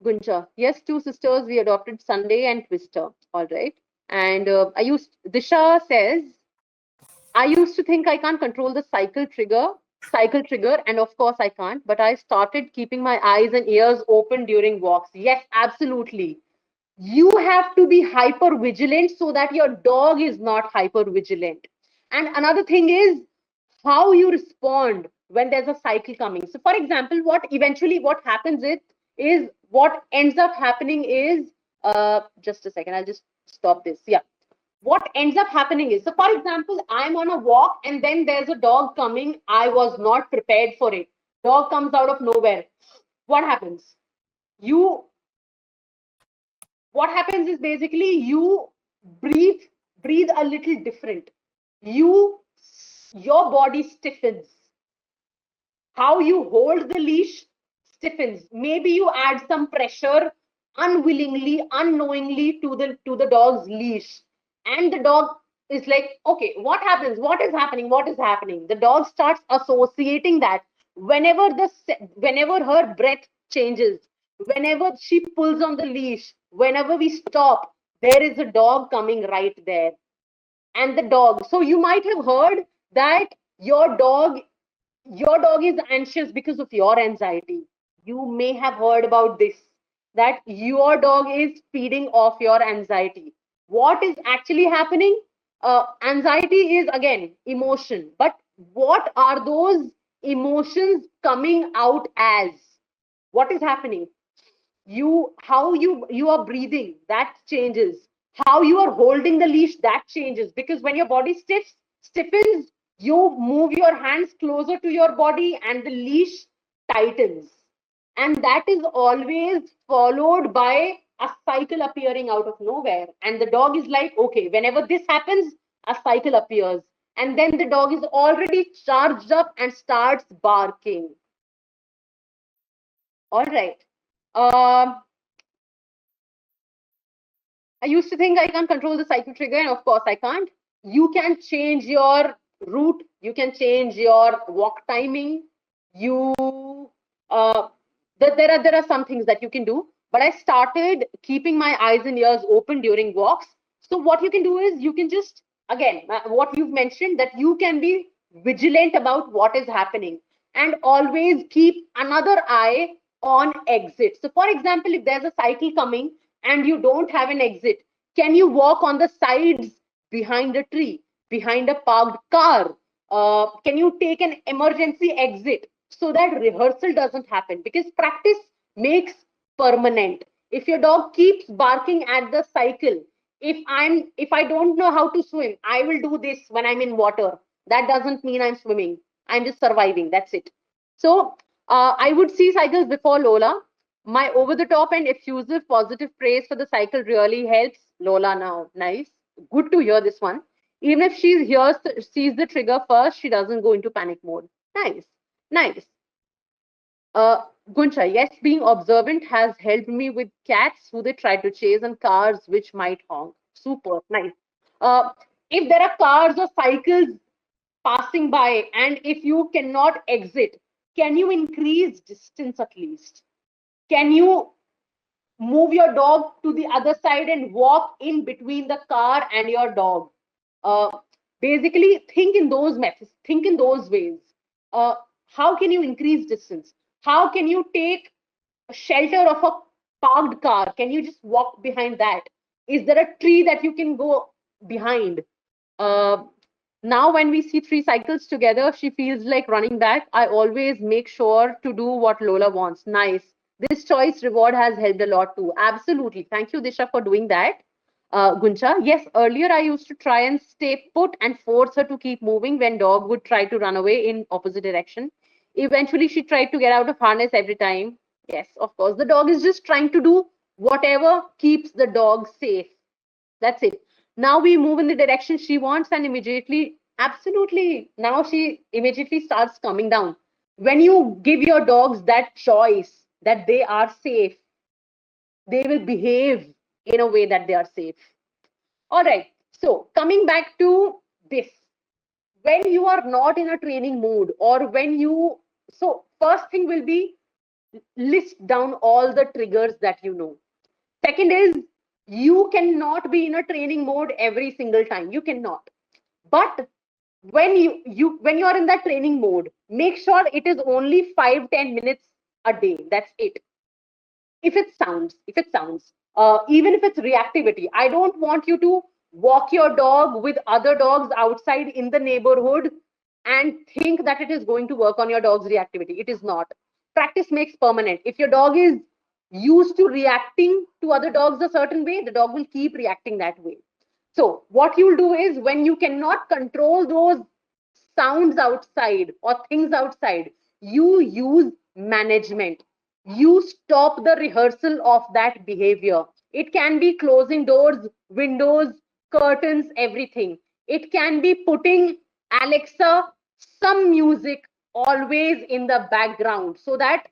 Gunja, yes, two sisters, we adopted Sunday and Twister. All right. And Disha says, I used to think I can't control the cycle trigger, and of course I can't, but I started keeping my eyes and ears open during walks. Yes, absolutely. You have to be hyper vigilant so that your dog is not hyper vigilant. And another thing is how you respond when there's a cycle coming. So for example, what happens is what ends up happening is, just a second, I'll just stop this. Yeah, what ends up happening is, so for example, I'm on a walk and then there's a dog coming. I was not prepared for it. Dog comes out of nowhere. What happens? You what happens is basically you breathe breathe a little different. Your body stiffens. How you hold the leash stiffens. Maybe you add some pressure unwillingly, unknowingly to the dog's leash, and the dog is like, okay, what happens? What is happening? What is happening? The dog starts associating that whenever her breath changes, whenever she pulls on the leash, whenever we stop, there is a dog coming right there. And the dog, so you might have heard that your dog is anxious because of your anxiety. You may have heard about this, that your dog is feeding off your anxiety. What is actually happening? Anxiety is again emotion, but what are those emotions coming out as? What is happening? How you are breathing, that changes. How you are holding the leash, that changes, because when your body stiffens, you move your hands closer to your body and the leash tightens, and that is always followed by a cycle appearing out of nowhere, and the dog is like, okay, whenever this happens, a cycle appears, and then the dog is already charged up and starts barking. All right. um I used to think I can't control the cycle trigger, and of course I can't. You can change your route, you can change your walk timing. You there are some things that you can do, but I started keeping my eyes and ears open during walks. So what you can do is you can just, again, what you've mentioned, that you can be vigilant about what is happening and always keep another eye on exit. So for example, if there's a cycle coming and you don't have an exit, can you walk on the sides behind a tree, behind a parked car? Can you take an emergency exit so that rehearsal doesn't happen? Because practice makes permanent. If your dog keeps barking at the cycle, if I don't know how to swim, I will do this when I'm in water. That doesn't mean I'm swimming. I'm just surviving. That's it. So I would see cycles before Lola. My over the top and effusive positive praise for the cycle really helps Lola now. Nice. Good to hear this one. Even if sees the trigger first, she doesn't go into panic mode. Nice. Nice. Guncha, yes, being observant has helped me with cats who they try to chase and cars which might honk. Super. Nice. Uh, if there are cars or cycles passing by and if you cannot exit, can you increase distance at least? Can you move your dog to the other side and walk in between the car and your dog? Uh, Basically, think in those methods, think in those ways. Uh, how can you increase distance? How can you take shelter of a parked car? Can you just walk behind that? Is there a tree that you can go behind? Uh, Now, when we see three cycles together, she feels like running back. I always make sure to do what Lola wants. Nice. This choice reward has helped a lot too. Absolutely. Thank you, Disha, for doing that. Guncha, yes, earlier I used to try and stay put and force her to keep moving when dog would try to run away in opposite direction. Eventually, she tried to get out of harness every time. Yes, of course. The dog is just trying to do whatever keeps the dog safe. That's it. Now we move in the direction she wants, and immediately, absolutely, now she immediately starts coming down. When you give your dogs that choice that they are safe, they will behave in a way that they are safe. All right. So coming back to this, when you are not in a training mood, or when you, so first thing will be list down all the triggers that you know. Second is, you cannot be in a training mode every single time. You cannot. But when you are in that training mode, make sure it is only 5-10 minutes a day. That's it. If it sounds, even if it's reactivity, I don't want you to walk your dog with other dogs outside in the neighborhood and think that it is going to work on your dog's reactivity. It is not. Practice makes permanent. If your dog is used to reacting to other dogs a certain way, the dog will keep reacting that way. So what you'll do is, when you cannot control those sounds outside or things outside, you use management. You stop the rehearsal of that behavior. It can be closing doors, windows, curtains, everything. It can be putting Alexa some music always in the background, so that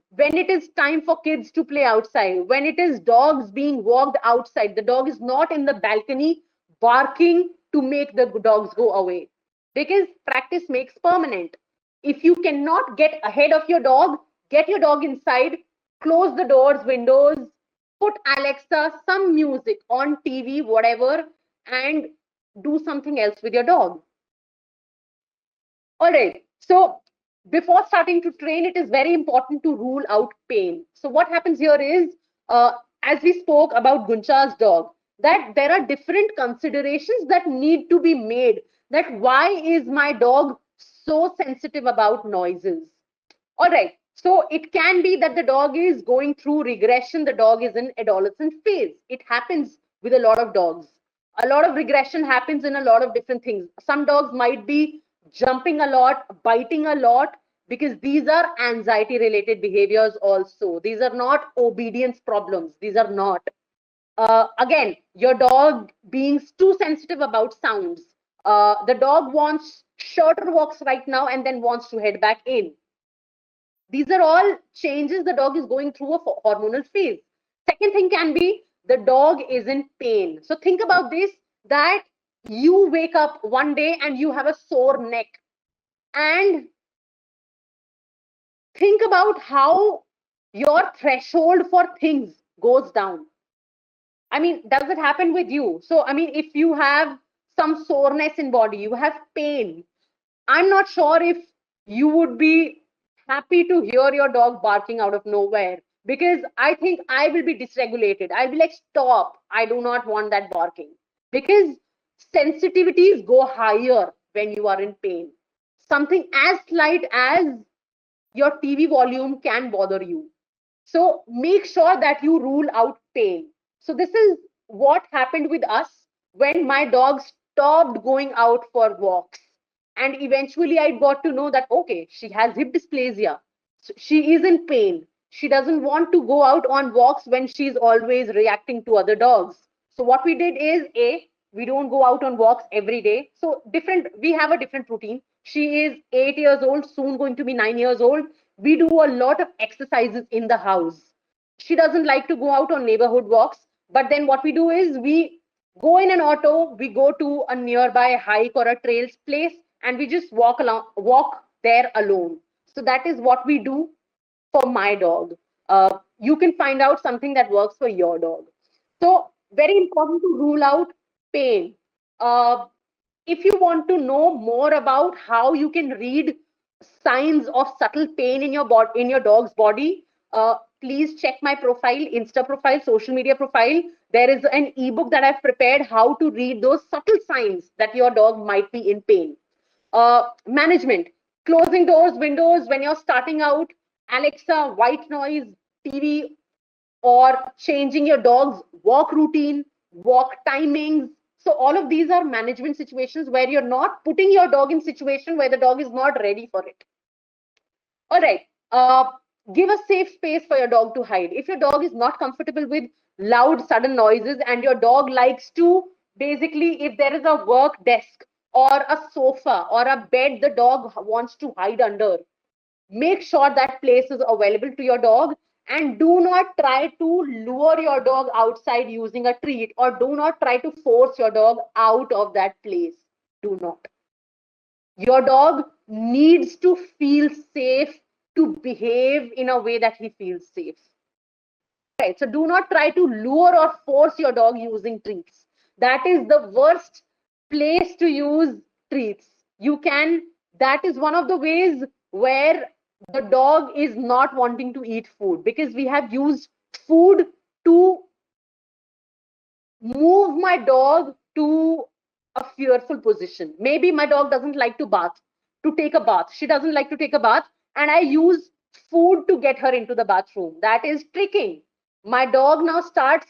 when it is time for kids to play outside, when it is dogs being walked outside, the dog is not in the balcony barking to make the dogs go away, because practice makes permanent. If you cannot get ahead of your dog, get your dog inside, close the doors, windows, put Alexa, some music on TV, whatever, and do something else with your dog. All right. So before starting to train, it is very important to rule out pain. So what happens here is, as we spoke about Guncha's dog, that there are different considerations that need to be made. That why is my dog so sensitive about noises? All right. So it can be that the dog is going through regression. The dog is in adolescent phase. It happens with a lot of dogs. A lot of regression happens in a lot of different things. Some dogs might be jumping a lot, biting a lot, because these are anxiety related behaviors also. These are not obedience problems. These are not. Again, your dog being too sensitive about sounds. The dog wants shorter walks right now and then wants to head back in. These are all changes the dog is going through a hormonal phase. Second thing can be the dog is in pain. So think about this, that you wake up one day and you have a sore neck, and think about how your threshold for things goes down. I mean, does it happen with you? So, I mean, if you have some soreness in body, you have pain, I'm not sure if you would be happy to hear your dog barking out of nowhere, because I think I will be dysregulated. I'll be like, stop. I do not want that barking, because sensitivities go higher when you are in pain. Something as slight as your TV volume can bother you. So make sure that you rule out pain. So this is what happened with us when my dog stopped going out for walks. And eventually I got to know that, okay, she has hip dysplasia. So she is in pain. She doesn't want to go out on walks when she's always reacting to other dogs. So what we did is, we don't go out on walks every day. So we have a different routine. She is 8 years old, soon going to be 9 years old. We do a lot of exercises in the house. She doesn't like to go out on neighborhood walks, but then what we do is we go in an auto, we go to a nearby hike or a trails place, and we just walk there alone. So that is what we do for my dog. You can find out something that works for your dog. So very important to rule out pain. Uh, if you want to know more about how you can read signs of subtle pain in your body, in your dog's body, please check my profile, Insta profile, social media profile. There is an ebook that I've prepared, how to read those subtle signs that your dog might be in pain. Management, closing doors, windows when you're starting out, Alexa, white noise, TV, or changing your dog's walk routine, walk timings. So all of these are management situations where you're not putting your dog in situation where the dog is not ready for it. All right. Give a safe space for your dog to hide. If your dog is not comfortable with loud, sudden noises, and your dog likes to, basically, if there is a work desk or a sofa or a bed the dog wants to hide under, make sure that place is available to your dog, and do not try to lure your dog outside using a treat, or do not try to force your dog out of that place. Do not. Your dog needs to feel safe to behave in a way that he feels safe. Right. So do not try to lure or force your dog using treats. That is the worst place to use treats. That is one of the ways where the dog is not wanting to eat food, because we have used food to move my dog to a fearful position. Maybe my dog doesn't like to take a bath. She doesn't like to take a bath, and I use food to get her into the bathroom. That is tricking. My dog now starts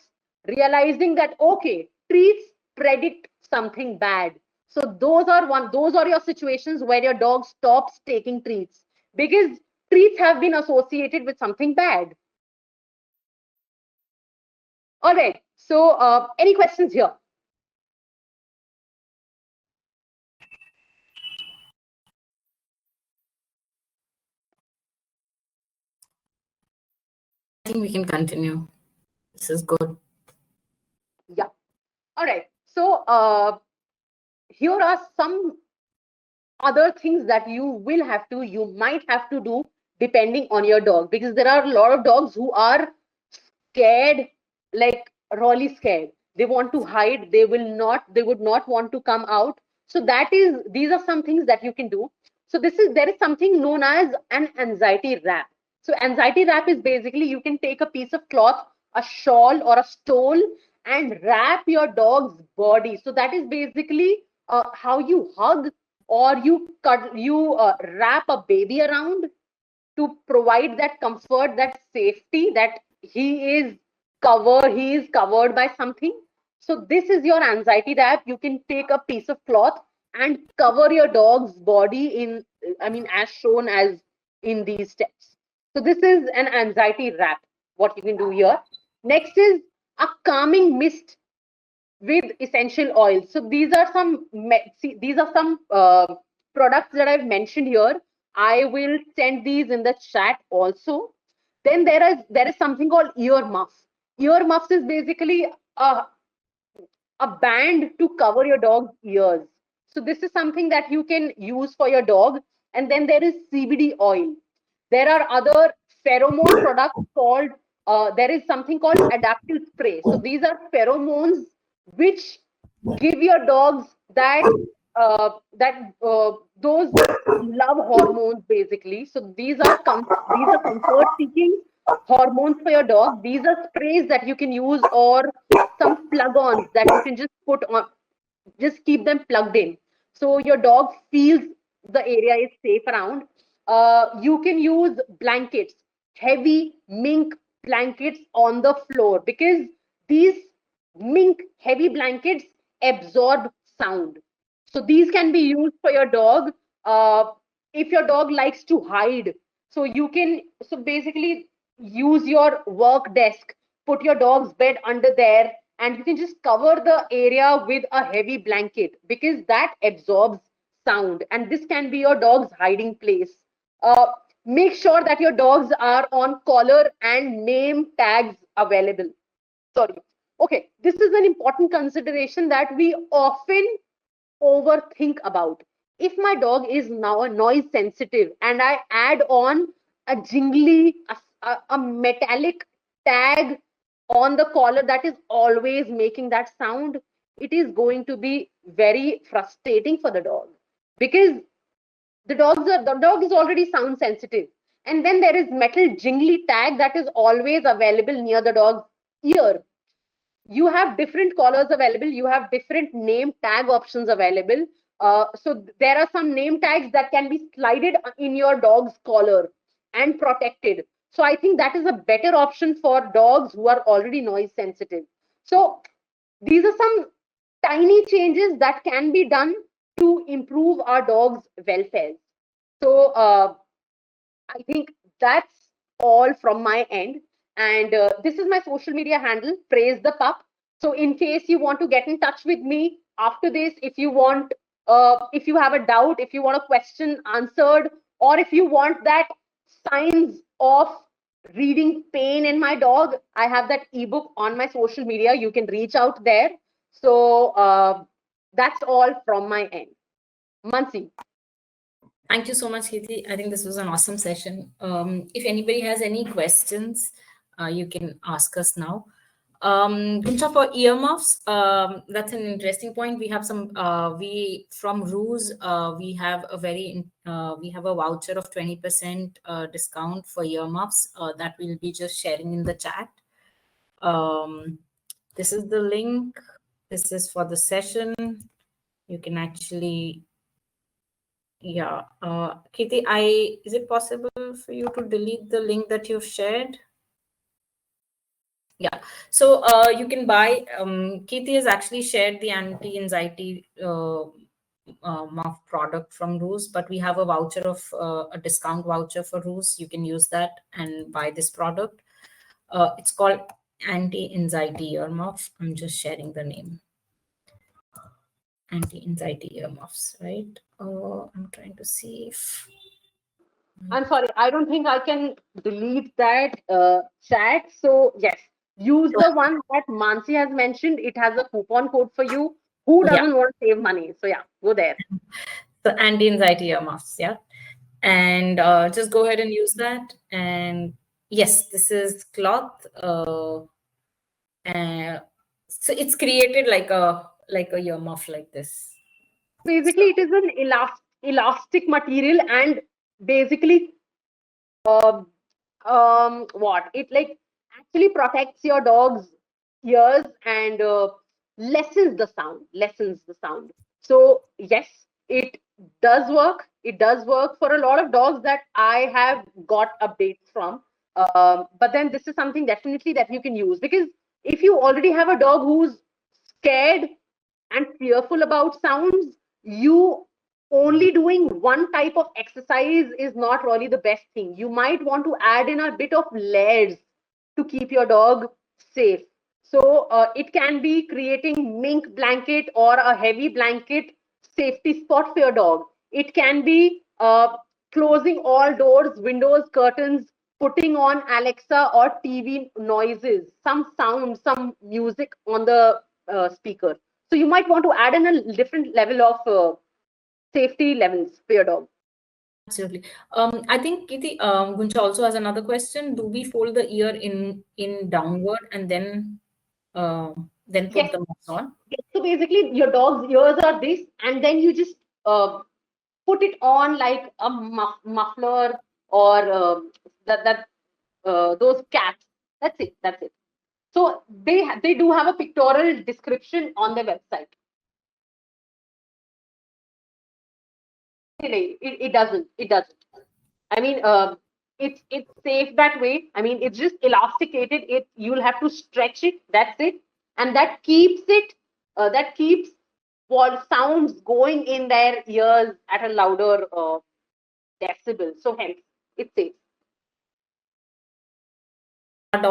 realizing that, okay, treats predict something bad. So those are your situations where your dog stops taking treats, because treats have been associated with something bad. All right. So any questions here? think we can continue. This is good. Yeah. All right. So here are some other things that you might have to do depending on your dog, because there are a lot of dogs who are scared, like really scared. They want to hide. They would not want to come out. So these are some things that you can do. So there is something known as an anxiety wrap. So anxiety wrap is basically, you can take a piece of cloth, a shawl or a stole, and wrap your dog's body. So that is basically how you hug, or you wrap a baby around to provide that comfort, that safety, that he is covered by something. So this is your anxiety wrap. You can take a piece of cloth and cover your dog's body in, I mean, as shown as in these steps. So this is an anxiety wrap, what you can do here. Next is a calming mist with essential oils. So these are some products that I've mentioned here. I will send these in the chat also. Then there is something called ear muff. Ear muffs is basically a band to cover your dog's ears. So this is something that you can use for your dog. And then there is CBD oil. There are other pheromone products called, there is something called adaptive spray. So these are pheromones which give your dogs those love hormones basically. So these are comfort seeking hormones for your dog. These are sprays that you can use, or some plug-ons that you can just put on, just keep them plugged in, so your dog feels the area is safe around. You can use blankets, heavy mink blankets on the floor, because these mink heavy blankets absorb sound. So these can be used for your dog. If your dog likes to hide, so basically use your work desk, put your dog's bed under there, and you can just cover the area with a heavy blanket, because that absorbs sound, and this can be your dog's hiding place. uh, Make sure that your dogs are on collar and name tags available. Sorry. Okay, this is an important consideration that we often overthink about. If my dog is now a noise sensitive and I add on a jingly, a metallic tag on the collar that is always making that sound, it is going to be very frustrating for the dog, because the dog is already sound sensitive. And then there is metal jingly tag that is always available near the dog's ear. You have different collars available, you have different name tag options available. So there are some name tags that can be slided in your dog's collar and protected. So I think that is a better option for dogs who are already noise sensitive. So these are some tiny changes that can be done to improve our dog's welfare. So I think that's all from my end. And this is my social media handle, Praise the Pup. So in case you want to get in touch with me after this, if you have a doubt, if you want a question answered, or if you want that signs of reading pain in my dog, I have that ebook on my social media. You can reach out there. So that's all from my end. Mansi. Thank you so much, Kirti. I think this was an awesome session. If anybody has any questions, you can ask us now. Gunsha, for earmuffs, that's an interesting point. We have some, we from Ruse, we have we have a voucher of 20% discount for earmuffs that we'll be just sharing in the chat. This is the link. This is for the session. You can actually, yeah. Kirti, is it possible for you to delete the link that you've shared? Yeah, so you can buy, Kirti has actually shared the anti-anxiety muff product from Ruse, but we have a voucher of a discount voucher for Ruse. You can use that and buy this product. It's called anti-anxiety earmuff. I'm just sharing the name. Anti-anxiety earmuffs, right? I'm trying to see if I'm sorry, I don't think I can delete that chat. So yes, use the one that Mansi has mentioned. It has a coupon code for you. Who Yeah. doesn't want to save money? So yeah, go there. So anti-anxiety earmuffs, yeah. And just go ahead and use that. And yes, this is cloth. And so it's created like a earmuff like this. Basically, it is an elastic material, and basically, uh, what it like actually protects your dog's ears and lessens the sound. So yes, it does work for a lot of dogs that I have got updates from. But then this is something definitely that you can use, because if you already have a dog who's scared and fearful about sounds, you only doing one type of exercise is not really the best thing. You might want to add in a bit of layers to keep your dog safe. So it can be creating mink blanket or a heavy blanket safety spot for your dog. It can be closing all doors, windows, curtains, putting on Alexa or TV noises, some sound, some music on the speaker. So you might want to add in a different level of safety levels for your dog. Absolutely. I think Kiti, Guncha also has another question. Do we fold the ear in downward and then put Yes. the muffs on? Yes. So basically, your dog's ears are this, and then you just put it on like a muffler or those caps. That's it. That's it. So they do have a pictorial description on their website. It doesn't. It doesn't. I mean, it's safe that way. I mean, it's just elasticated. It you'll have to stretch it. That's it, and that keeps it. That keeps what sounds going in their ears at a louder decibel. So hence, it's safe. Are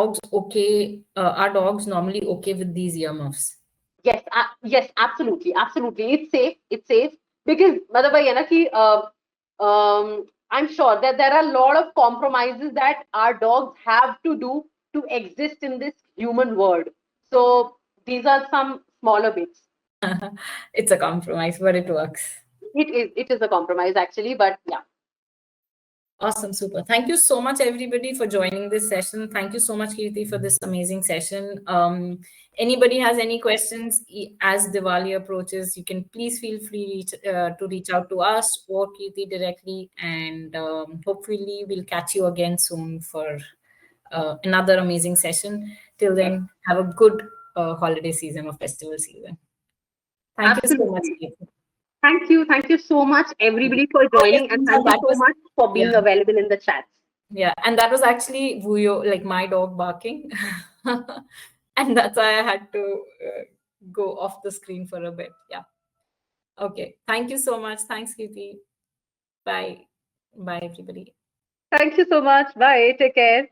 dogs normally okay with these earmuffs? Yes, yes, absolutely, absolutely. It's safe. It's safe because मतलब वही है ना कि I'm sure that there are a lot of compromises that our dogs have to do to exist in this human world. So these are some smaller bits. It's a compromise, but it works. It is a compromise actually, but yeah. Awesome, super. Thank you so much, everybody, for joining this session. Thank you so much, Kirti, for this amazing session. Anybody has any questions as Diwali approaches, you can please feel free to reach out to us or Kirti directly, and hopefully we'll catch you again soon for another amazing session. Till Yes, then, have a good holiday season or festival season. Thank you so much, absolutely. Kirti. Thank you so much, everybody, for Oh yes, joining, and Gunja, thank you that so was much for yeah. being available in the chats. Yeah, and that was actually Vuyo, like my dog barking. And that's why I had to go off the screen for a bit. Yeah. Okay. Thank you so much. Thanks, Kirti. Bye. Bye, everybody. Thank you so much. Bye. Take care.